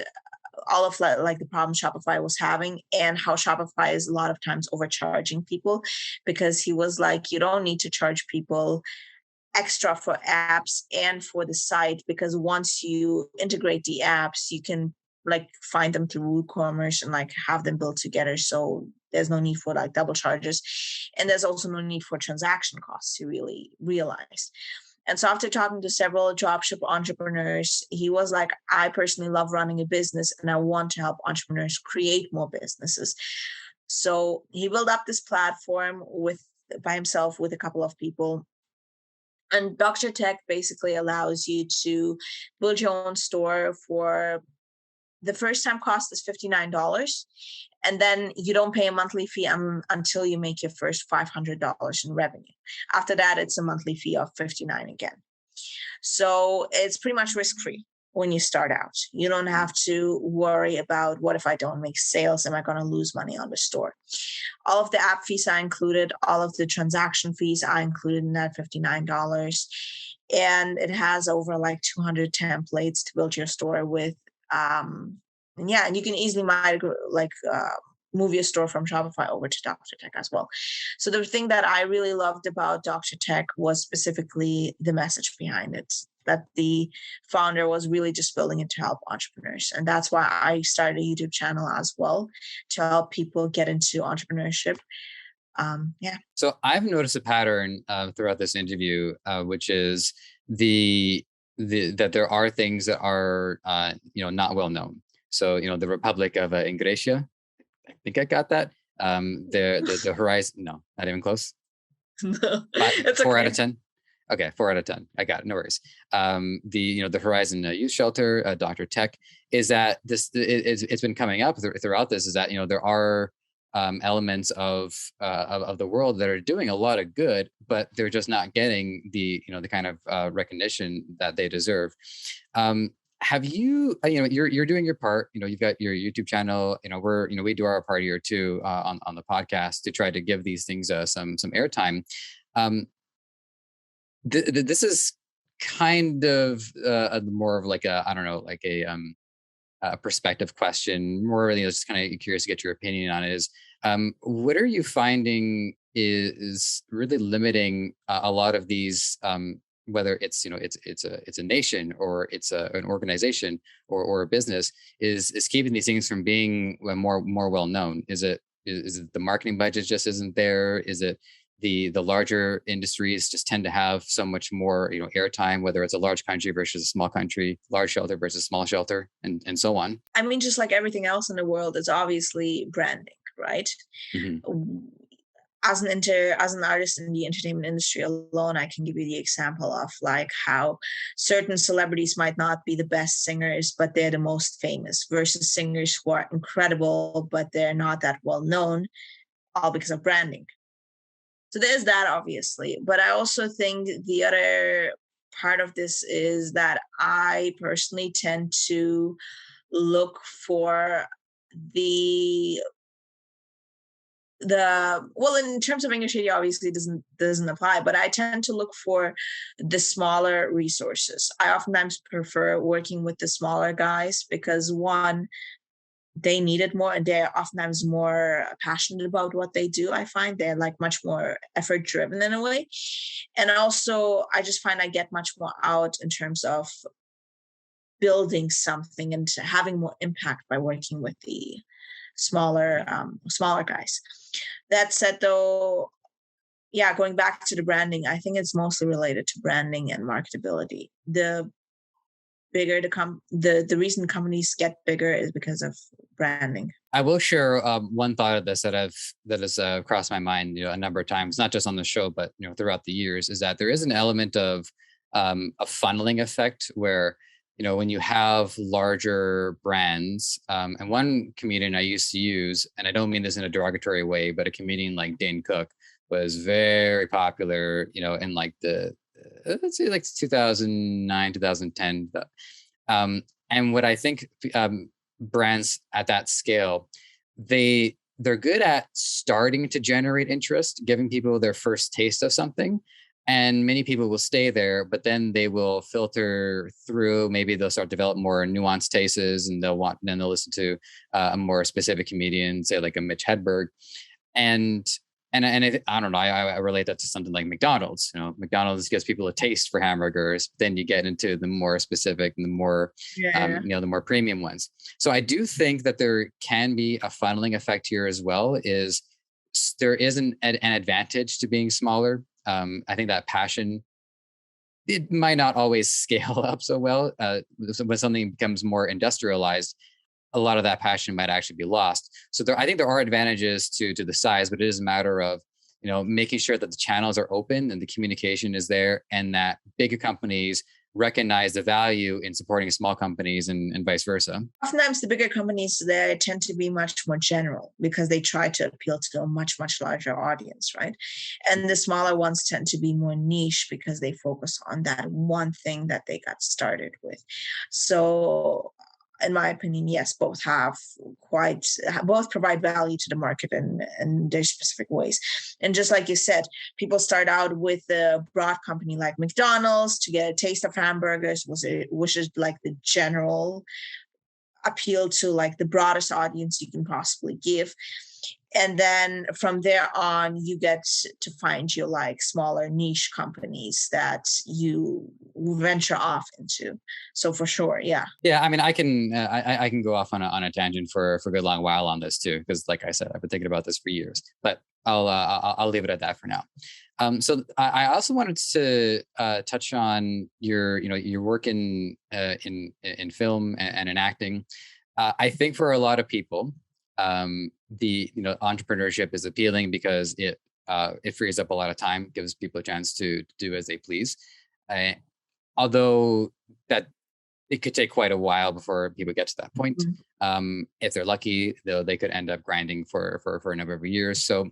all of the problem Shopify was having, and how Shopify is a lot of times overcharging people, because he was like, you don't need to charge people extra for apps and for the site, because once you integrate the apps, you can find them through ecommerce and have them built together. So there's no need for double charges. And there's also no need for transaction costs, he really realized. And so after talking to several dropship entrepreneurs, he was like, I personally love running a business and I want to help entrepreneurs create more businesses. So he built up this platform by himself with a couple of people. And Dr. Tech basically allows you to build your own store for the first time cost is $59. And then you don't pay a monthly fee until you make your first $500 in revenue. After that, it's a monthly fee of $59 again. So it's pretty much risk-free when you start out. You don't have to worry about, what if I don't make sales? Am I going to lose money on the store? All of the app fees are included. All of the transaction fees are included in that $59. And it has over 200 templates to build your store with. And you can easily move your store from Shopify over to Dr. Tech as well. So the thing that I really loved about Dr. Tech was specifically the message behind it, that the founder was really just building it to help entrepreneurs. And that's why I started a YouTube channel as well, to help people get into entrepreneurship. So I've noticed a pattern throughout this interview, which is that there are things that are not well known. So the Republic of Ingresia, I think I got that. The Horizon, no, not even close. No, it's 4 out of 10. Okay, 4 out of 10. I got it. No worries. The Horizon Youth Shelter, Dr. Tech, is that it's been coming up throughout this, is that there are elements of the world that are doing a lot of good, but they're just not getting the kind of recognition that they deserve. Have you you're doing your part, you've got your YouTube channel, we do our part here too on the podcast to try to give these things some airtime. This is kind of more of a perspective question, more really just kind of curious to get your opinion on it, is what are you finding is really limiting a lot of these, whether it's it's a nation or it's an organization or a business, is keeping these things from being more well known? Is it the marketing budget just isn't there? Is it the larger industries just tend to have so much more airtime, whether it's a large country versus a small country, large shelter versus small shelter, and so on? Just like everything else in the world, it's obviously branding, right? Mm-hmm. As an artist in the entertainment industry alone, I can give you the example of how certain celebrities might not be the best singers, but they're the most famous, versus singers who are incredible, but they're not that well known, all because of branding. So there's that, obviously. But I also think the other part of this is that I personally tend to look for the well, in terms of English media, obviously doesn't apply, but I tend to look for the smaller resources. I oftentimes prefer working with the smaller guys because, one, they need it more and they're oftentimes more passionate about what they do. I find they're like much more effort driven in a way. And also I just find I get much more out in terms of building something and having more impact by working with the smaller guys. That said, though, yeah, going back to the branding, I think it's mostly related to branding and marketability. The bigger the reason companies get bigger is because of branding. I will share one thought of this that has crossed my mind, a number of times, not just on the show, but throughout the years, is that there is an element of a funneling effect where when you have larger brands, and one comedian I used to use, and I don't mean this in a derogatory way, but a comedian like Dane Cook was very popular, in like let's say like 2009, 2010. And what I think brands at that scale, they're good at starting to generate interest, giving people their first taste of something. And many people will stay there, but then they will filter through. Maybe they'll start to develop more nuanced tastes, and they'll listen to a more specific comedian, say like a Mitch Hedberg. And I don't know. I relate that to something like McDonald's. McDonald's gives people a taste for hamburgers. Then you get into the more specific and the more, the more premium ones. So I do think that there can be a funneling effect here as well. There is an advantage to being smaller. I think that passion, it might not always scale up so well. When something becomes more industrialized, a lot of that passion might actually be lost. So I think there are advantages to the size, but it is a matter of, making sure that the channels are open and the communication is there, and that bigger companies recognize the value in supporting small companies and vice versa. Oftentimes the bigger companies there tend to be much more general because they try to appeal to a much, much larger audience, right? And the smaller ones tend to be more niche because they focus on that one thing that they got started with. So in my opinion, yes, both provide value to the market in their specific ways. And just like you said, people start out with a broad company like McDonald's to get a taste of hamburgers, which is like the general appeal to like the broadest audience you can possibly give. And then from there on, you get to find your like smaller niche companies that you venture off into. So for sure, yeah. Yeah, I mean, I can go off on a tangent for a good long while on this too, because like I said, I've been thinking about this for years. But I'll leave it at that for now. So I also wanted to touch on your work in film and in acting. I think for a lot of people, the entrepreneurship is appealing because it frees up a lot of time, gives people a chance to do as they please. Although that it could take quite a while before people get to that point. Mm-hmm. If they're lucky, though, they could end up grinding for a number of years. So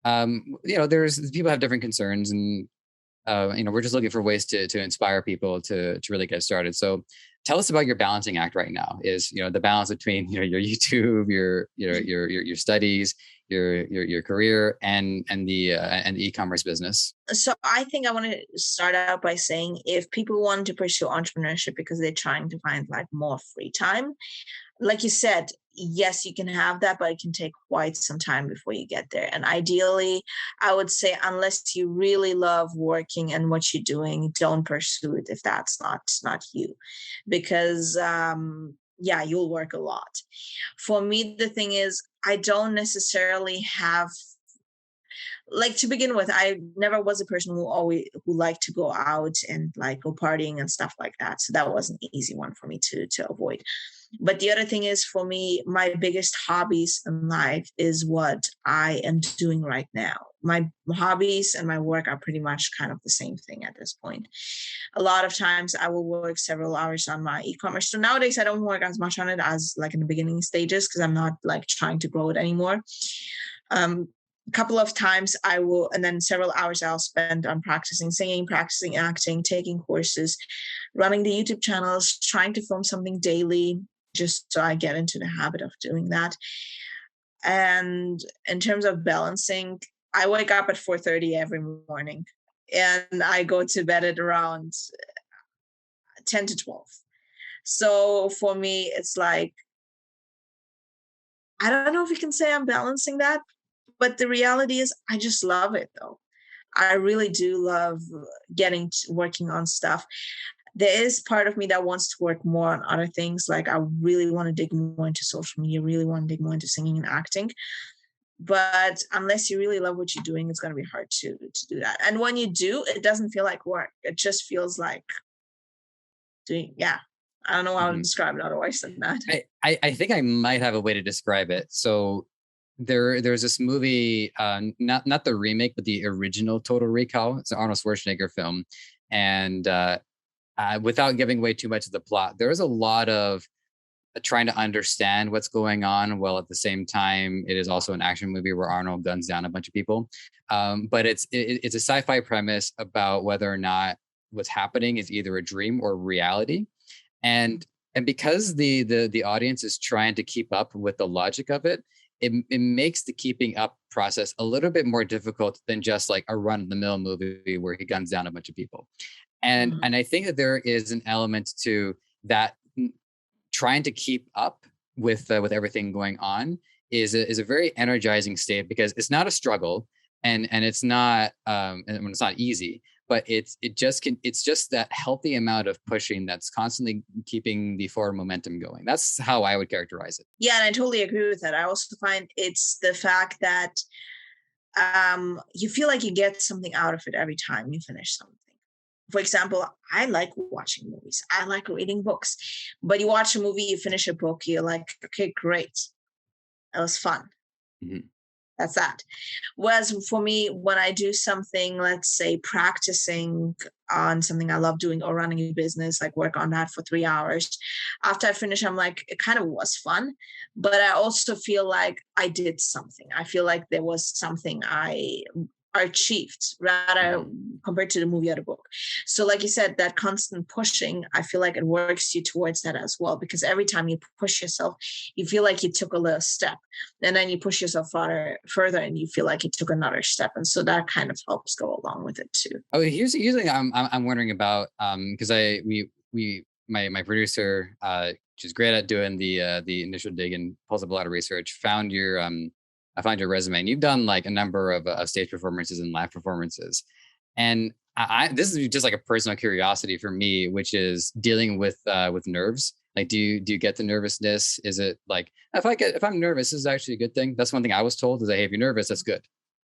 there's people have different concerns, and we're just looking for ways to inspire people to really get started. So tell us about your balancing act right now. Is the balance between your YouTube, your studies, your career, and the e-commerce business? So I think I want to start out by saying, if people want to pursue entrepreneurship because they're trying to find like more free time, like you said, yes, you can have that, but it can take quite some time before you get there. And ideally, I would say, unless you really love working and what you're doing, don't pursue it if that's not you, because you'll work a lot. For me, the thing is, I don't necessarily have, like, to begin with, I never was a person who liked to go out and like go partying and stuff like that. So that was an easy one for me to avoid. But the other thing is, for me, my biggest hobbies in life is what I am doing right now. My hobbies and my work are pretty much kind of the same thing at this point. A lot of times I will work several hours on my e-commerce. So nowadays I don't work as much on it as like in the beginning stages, because I'm not like trying to grow it anymore. a couple of times I will, and then several hours I'll spend on practicing singing, practicing acting, taking courses, running the YouTube channels, trying to film something daily, just so I get into the habit of doing that. And in terms of balancing, I wake up at 4:30 every morning and I go to bed at around 10 to 12. So for me, it's like, I don't know if you can say I'm balancing that, but the reality is I just love it though. I really do love working on stuff. There is part of me that wants to work more on other things. Like I really want to dig more into social media, really want to dig more into singing and acting. But unless you really love what you're doing, it's going to be hard to do that. And when you do, it doesn't feel like work. It just feels like doing, yeah. I don't know how to describe it otherwise than that. I think I might have a way to describe it. So there's this movie, not the remake, but the original Total Recall. It's an Arnold Schwarzenegger film. And without giving away too much of the plot, there was a lot of trying to understand what's going on, while at the same time, it is also an action movie where Arnold guns down a bunch of people. But it's a sci-fi premise about whether or not what's happening is either a dream or reality. And because the audience is trying to keep up with the logic of it, it makes the keeping up process a little bit more difficult than just like a run-of-the-mill movie where he guns down a bunch of people. And I think that there is an element to that, trying to keep up with everything going on is a very energizing state, because it's not a struggle and it's not and it's not easy, but it's just that healthy amount of pushing that's constantly keeping the forward momentum going. That's how I would characterize it. Yeah, and I totally agree with that. I also find it's the fact that you feel like you get something out of it every time you finish something. For example, I like watching movies. I like reading books. But you watch a movie, you finish a book, you're like, okay, great. That was fun. That's that. Whereas for me, when I do something, let's say practicing on something I love doing or running a business, like work on that for 3 hours, after I finish, I'm like, it kind of was fun, but I also feel like I did something. I feel like there was something I achieved rather compared to the movie or the book. So like you said, that constant pushing, I feel like it works you towards that as well, because every time you push yourself, you feel like you took a little step, and then you push yourself further and you feel like you took another step. And so that kind of helps go along with it too. Oh, here's something I'm wondering about, because my producer, she's great at doing the initial dig and pulls up a lot of research, I found your resume, and you've done like a number of stage performances and live performances. And this is just like a personal curiosity for me, which is dealing with nerves. Like, do you get the nervousness? Is it like, if I'm nervous, this is actually a good thing? That's one thing I was told, is that, hey, if you're nervous, that's good.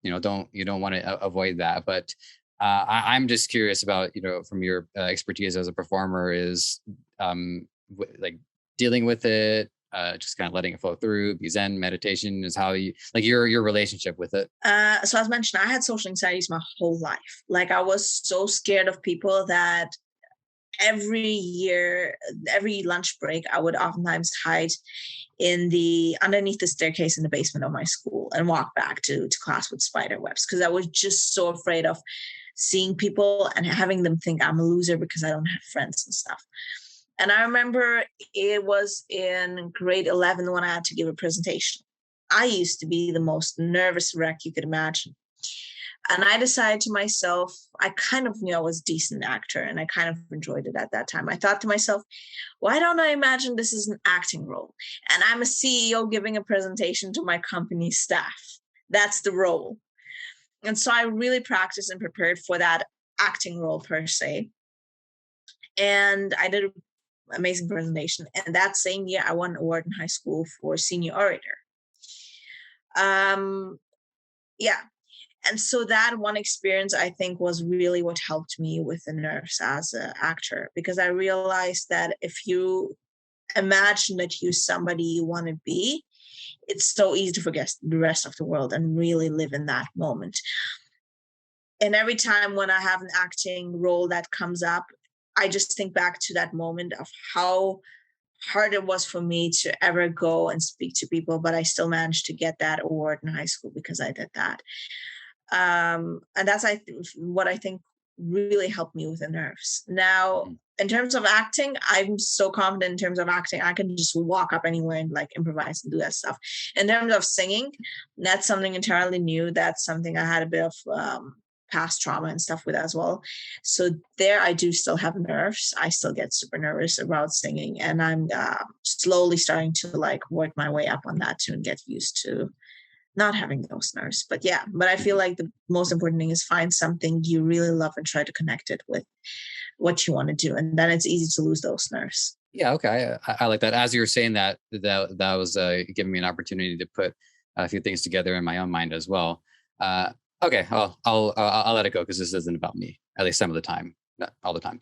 You don't want to avoid that. But I'm just curious about, from your expertise as a performer, is like dealing with it, just kind of letting it flow through. Be Zen, meditation is how you, like, your relationship with it. So as mentioned, I had social anxieties my whole life. Like, I was so scared of people that every year, every lunch break, I would oftentimes hide underneath the staircase in the basement of my school and walk back to class with spider webs, because I was just so afraid of seeing people and having them think I'm a loser because I don't have friends and stuff. And I remember it was in grade 11 when I had to give a presentation. I used to be the most nervous wreck you could imagine. And I decided to myself, I kind of knew I was a decent actor and I kind of enjoyed it at that time. I thought to myself, why don't I imagine this is an acting role? And I'm a CEO giving a presentation to my company staff. That's the role. And so I really practiced and prepared for that acting role per se. And I did an amazing presentation. And that same year, I won an award in high school for senior orator. Yeah. And so that one experience, I think, was really what helped me with the nerves as an actor, because I realized that if you imagine that you're somebody you want to be, it's so easy to forget the rest of the world and really live in that moment. And every time when I have an acting role that comes up, I just think back to that moment of how hard it was for me to ever go and speak to people, but I still managed to get that award in high school because I did that. And that's what I think really helped me with the nerves. Now, in terms of acting, I'm so confident in terms of acting. I can just walk up anywhere and like improvise and do that stuff. In terms of singing, that's something entirely new. That's something I had a bit of past trauma and stuff with as well. So there, I do still have nerves. I still get super nervous about singing, and I'm slowly starting to like work my way up on that too and get used to not having those nerves. But yeah, but I feel like the most important thing is find something you really love and try to connect it with what you want to do, and then it's easy to lose those nerves. Yeah, okay, I like that. As you were saying that was giving me an opportunity to put a few things together in my own mind as well. Okay, I'll let it go because this isn't about me, at least some of the time, not all the time.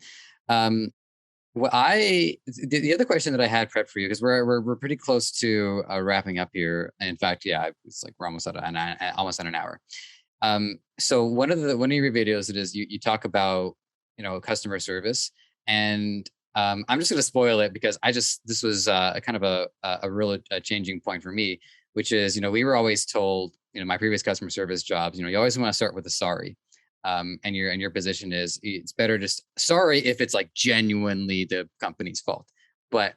The other question that I had prepped for you, because we're pretty close to wrapping up here. In fact, yeah, it's like we're almost at an hour. So one of your videos, it is you talk about customer service, and I'm just going to spoil it because this was a kind of a real changing point for me, which is we were always told my previous customer service jobs, you always want to start with a sorry. And your position is it's better just sorry if it's like genuinely the company's fault, but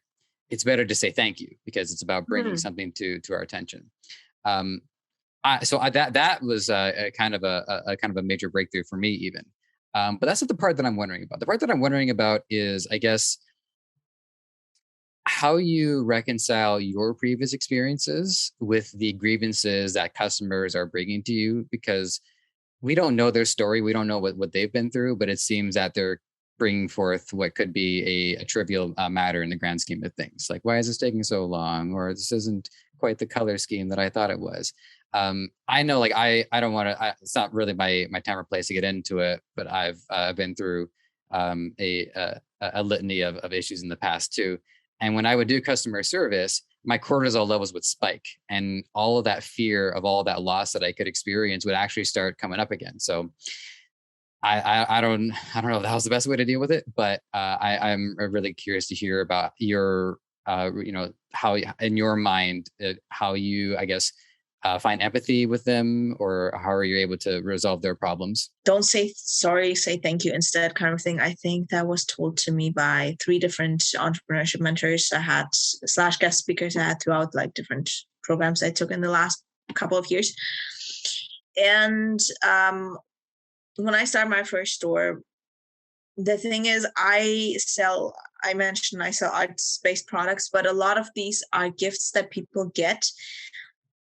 it's better to say thank you because it's about bringing something to our attention. That was a kind of a major breakthrough for me even. But that's not the part that I'm wondering about. The part that I'm wondering about is, I guess, how you reconcile your previous experiences with the grievances that customers are bringing to you, because we don't know their story. We don't know what they've been through, but it seems that they're bringing forth what could be a trivial matter in the grand scheme of things. Like, why is this taking so long? Or this isn't quite the color scheme that I thought it was. I know, like, I don't want to, it's not really my time or place to get into it, but I've been through a litany of issues in the past too. And when I would do customer service, my cortisol levels would spike, and all of that fear of all that loss that I could experience would actually start coming up again. So I don't know if that was the best way to deal with it, but I'm really curious to hear about your, how in your mind, how you, I guess, find empathy with them, or how are you able to resolve their problems? Don't say sorry, say thank you instead, kind of thing. I think that was told to me by 3 different entrepreneurship mentors I had / guest speakers I had throughout like different programs I took in the last couple of years. And when I started my first store, the thing is I sell arts-based products, but a lot of these are gifts that people get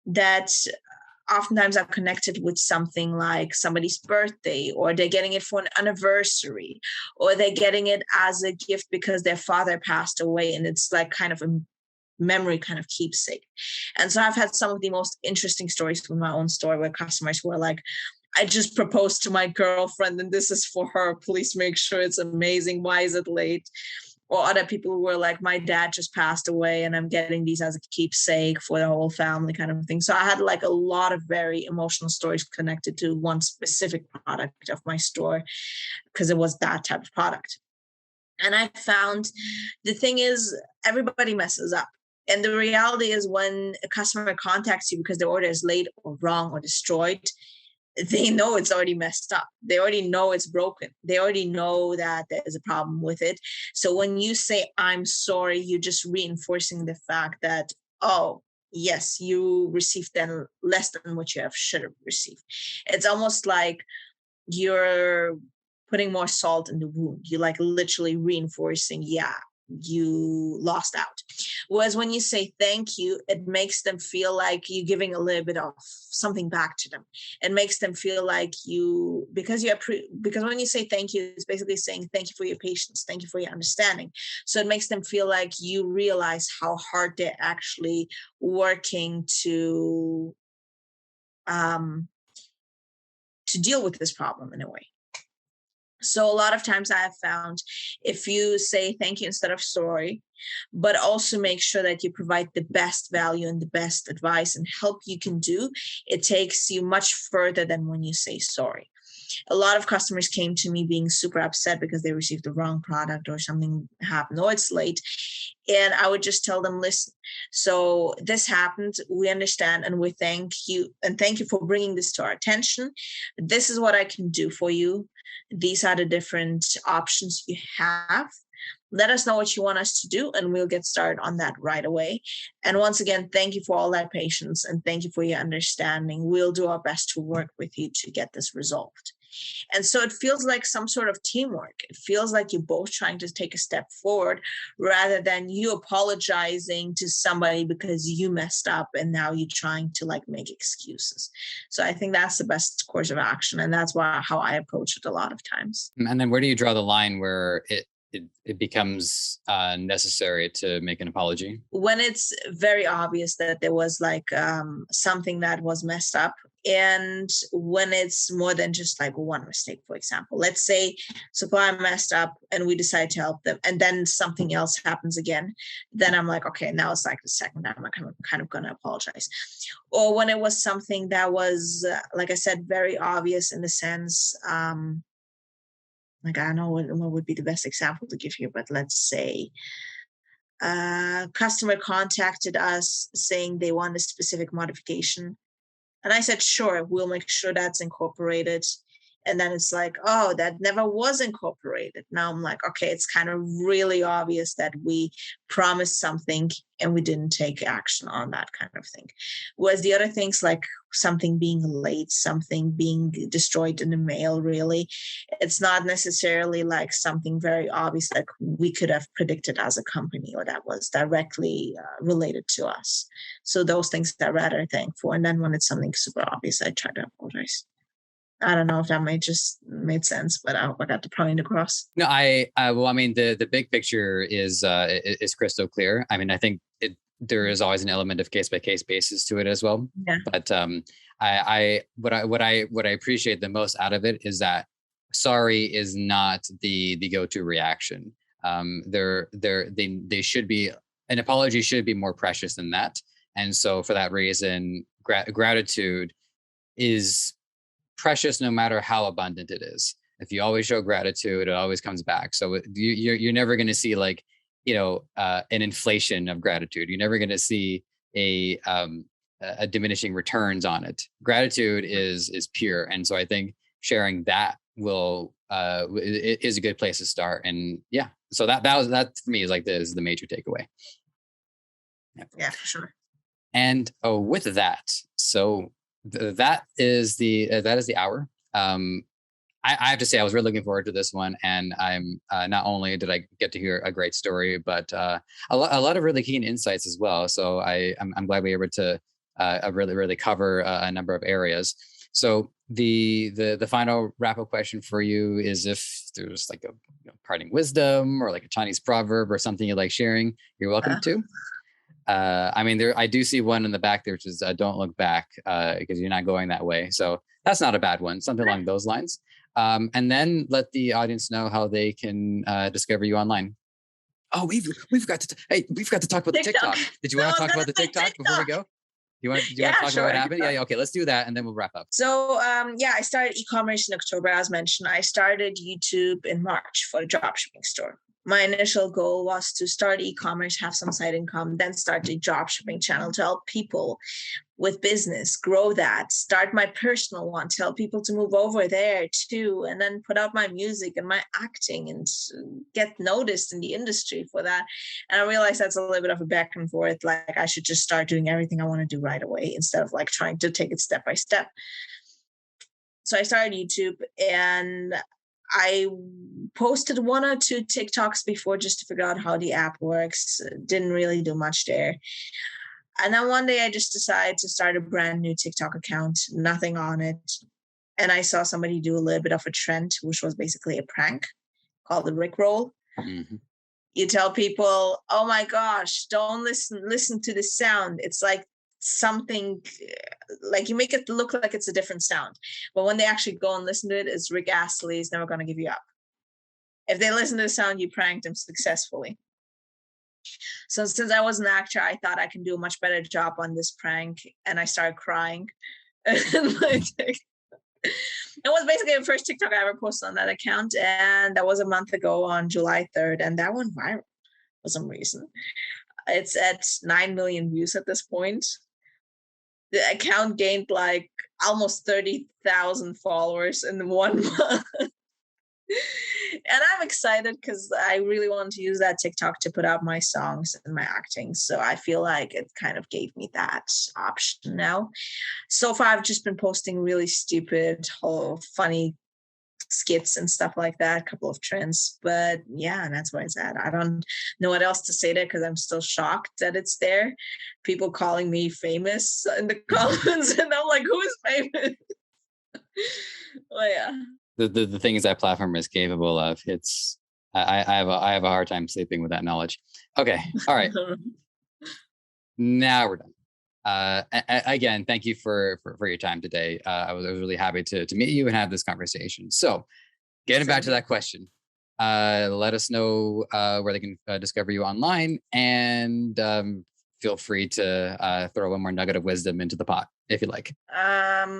that oftentimes are connected with something like somebody's birthday, or they're getting it for an anniversary, or they're getting it as a gift because their father passed away, and it's like kind of a memory kind of keepsake. And so I've had some of the most interesting stories with my own store where customers were like, I just proposed to my girlfriend and this is for her. Please make sure it's amazing. Why is it late? Or other people who were like, my dad just passed away and I'm getting these as a keepsake for the whole family, kind of thing. So I had like a lot of very emotional stories connected to one specific product of my store because it was that type of product. And I found the thing is everybody messes up. And the reality is when a customer contacts you because the order is late or wrong or destroyed, they know it's already messed up. They already know it's broken. They already know that there's a problem with it. So when you say, I'm sorry, you're just reinforcing the fact that, oh, yes, you received then less than what you should have received. It's almost like you're putting more salt in the wound. You're like literally reinforcing, yeah, you lost out. Whereas when you say thank you, it makes them feel like you're giving a little bit of something back to them. It makes them feel like because when you say thank you, it's basically saying thank you for your patience, thank you for your understanding. So it makes them feel like you realize how hard they're actually working to deal with this problem in a way. So a lot of times I have found if you say thank you instead of sorry, but also make sure that you provide the best value and the best advice and help you can do. It takes you much further than when you say sorry. A lot of customers came to me being super upset because they received the wrong product or something happened, or it's late. And I would just tell them, listen, so this happened. We understand and we thank you. And thank you for bringing this to our attention. This is what I can do for you. These are the different options you have. Let us know what you want us to do, and we'll get started on that right away. And once again, thank you for all that patience and thank you for your understanding. We'll do our best to work with you to get this resolved. And so it feels like some sort of teamwork. It feels like you're both trying to take a step forward rather than you apologizing to somebody because you messed up and now you're trying to like make excuses. So I think that's the best course of action. And that's how I approach it a lot of times. And then where do you draw the line where it becomes necessary to make an apology? When it's very obvious that there was like something that was messed up, and when it's more than just like one mistake. For example, let's say supplier messed up and we decide to help them, and then something else happens again, then I'm like, okay, now it's like the second time I'm kind of going to apologize. Or when it was something that was, like I said, very obvious in the sense, like I don't know what would be the best example to give here, but let's say customer contacted us saying they want a specific modification. And I said, sure, we'll make sure that's incorporated. And then it's like, oh, that never was incorporated. Now I'm like, okay, it's kind of really obvious that we promised something and we didn't take action on that kind of thing. Whereas the other things like something being late, something being destroyed in the mail, really, it's not necessarily like something very obvious that we could have predicted as a company or that was directly related to us. So those things I rather thankful. And then when it's something super obvious, I try to apologize. I don't know if that made sense, but I hope I got the point across. No, well, I mean, the big picture is crystal clear. I mean, I think there is always an element of case by case basis to it as well. Yeah. But what I appreciate the most out of it is that sorry is not the go-to reaction. They should be, an apology should be more precious than that. And so for that reason, gratitude is precious no matter how abundant it is. If you always show gratitude, it always comes back. So you're never going to see like, an inflation of gratitude. You're never going to see a diminishing returns on it. Gratitude is pure. And so I think sharing that is a good place to start. And yeah, so that for me is like is the major takeaway. Yeah, for sure. And with that, so that is the hour. I have to say I was really looking forward to this one, and I'm not only did I get to hear a great story, but a lot of really keen insights as well. So I'm glad we were able to really cover a number of areas. So the final wrap up question for you is if there's like a parting wisdom or like a Chinese proverb or something you like sharing, you're welcome to. I mean, I do see one in the back there, which is don't look back because you're not going that way. So that's not a bad one, something along those lines. And then let the audience know how they can discover you online. Oh, we've got to talk about the TikTok. Did you want to talk about the TikTok before we go? You want to talk about what happened? Yeah, okay, let's do that, and then we'll wrap up. So, I started e-commerce in October, as mentioned. I started YouTube in March for the dropshipping store. My initial goal was to start e-commerce, have some side income, then start the dropshipping channel to help people with business, grow that, start my personal one, tell people to move over there too, and then put out my music and my acting and get noticed in the industry for that. And I realized that's a little bit of a back and forth. Like I should just start doing everything I want to do right away instead of like trying to take it step by step. So I started YouTube and I posted 1 or 2 TikToks before just to figure out how the app works. Didn't really do much there. And then one day I just decided to start a brand new TikTok account, nothing on it. And I saw somebody do a little bit of a trend, which was basically a prank called the Rickroll. Mm-hmm. You tell people, oh my gosh, don't listen to this sound. It's like something, like you make it look like it's a different sound. But when they actually go and listen to it, it's Rick Astley is never going to give you up. If they listen to the sound, you pranked them successfully. So since I was an actor, I thought I can do a much better job on this prank, and I started crying. And like, it was basically the first TikTok I ever posted on that account, and that was a month ago on July 3rd, and that went viral for some reason. It's at 9 million views at this point. The account gained like almost 30,000 followers in 1 month. And I'm excited because I really want to use that TikTok to put out my songs and my acting. So I feel like it kind of gave me that option now. So far, I've just been posting really stupid, funny skits and stuff like that, a couple of trends. But yeah, and that's where it's at. I don't know what else to say there because I'm still shocked that it's there. People calling me famous in the comments, and I'm like, who is famous? Well, yeah. The things that platform is capable of, it's I have a hard time sleeping with that knowledge. Okay, all right. Now we're done. Again, thank you for your time today. I was really happy to meet you and have this conversation. So, getting back to that question, let us know where they can discover you online, and feel free to throw one more nugget of wisdom into the pot if you like.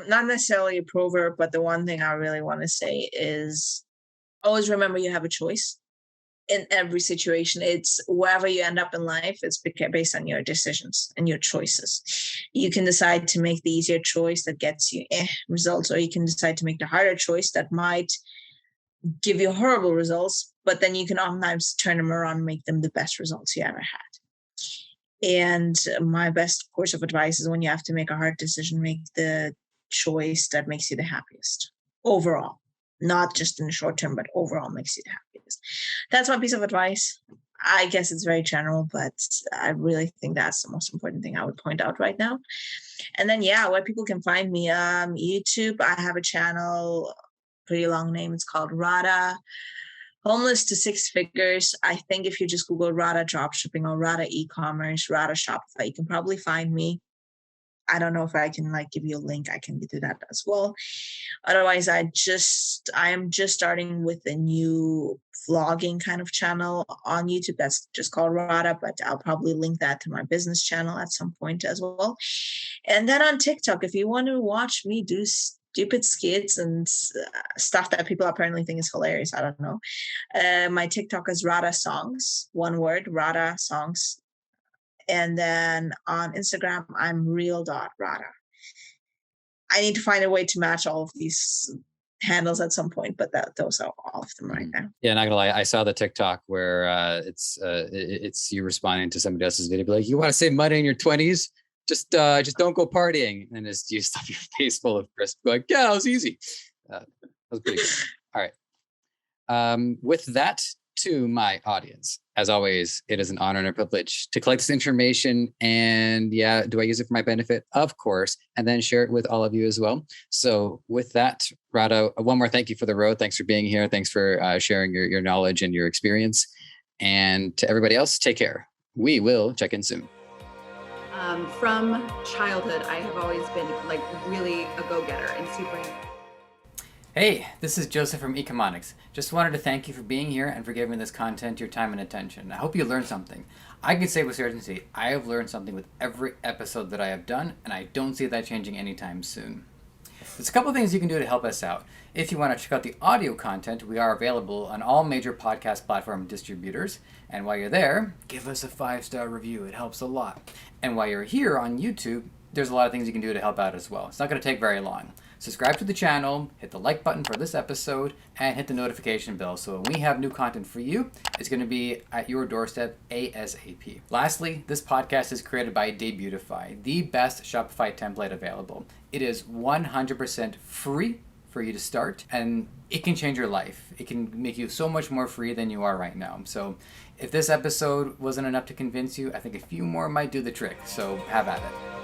Not necessarily a proverb, but the one thing I really want to say is always remember you have a choice in every situation. It's wherever you end up in life, it's based on your decisions and your choices. You can decide to make the easier choice that gets you results, or you can decide to make the harder choice that might give you horrible results, but then you can oftentimes turn them around and make them the best results you ever had. And my best course of advice is when you have to make a hard decision, make the choice that makes you the happiest overall, not just in the short term, but overall makes you the happiest. That's my piece of advice. I guess it's very general, but I really think that's the most important thing I would point out right now. And then, yeah, where people can find me, YouTube, I have a channel, pretty long name. It's called Radha. Homeless to Six Figures. I think if you just Google Radha Dropshipping or Radha ecommerce, Radha Shopify, you can probably find me. I don't know if I can give you a link. I can do that as well. Otherwise, I am just starting with a new vlogging kind of channel on YouTube that's just called Radha, but I'll probably link that to my business channel at some point as well. And then on TikTok, if you want to watch me do stupid skits and stuff that people apparently think is hilarious, I don't know. My TikTok is Radha Songs, one word, Radha Songs. And then on Instagram, I'm real.radha. I need to find a way to match all of these handles at some point, but those are all of them right now. Yeah, not gonna lie, I saw the TikTok where it's you responding to somebody else's video, be like, "You want to save money in your 20s? Just don't go partying," and just you stuff your face full of crisp. Like, yeah, that was easy. That was pretty good. All right. With that, to my audience, as always, it is an honor and a privilege to collect this information. And yeah, do I use it for my benefit? Of course. And then share it with all of you as well. So with that, Radha, one more thank you for the road. Thanks for being here. Thanks for sharing your knowledge and your experience. And to everybody else, take care. We will check in soon. From childhood, I have always been like really a go-getter and super. Hey, this is Joseph from Ecomonics. Just wanted to thank you for being here and for giving this content your time and attention. I hope you learned something. I can say with certainty, I have learned something with every episode that I have done, and I don't see that changing anytime soon. There's a couple things you can do to help us out. If you want to check out the audio content, we are available on all major podcast platform distributors. And while you're there, give us a 5-star review. It helps a lot. And while you're here on YouTube, there's a lot of things you can do to help out as well. It's not going to take very long. Subscribe to the channel, hit the like button for this episode, and hit the notification bell so when we have new content for you, it's going to be at your doorstep ASAP. Lastly, this podcast is created by Debutify, the best Shopify template available. It is 100% free for you to start, and it can change your life. It can make you so much more free than you are right now. So if this episode wasn't enough to convince you, I think a few more might do the trick. So have at it.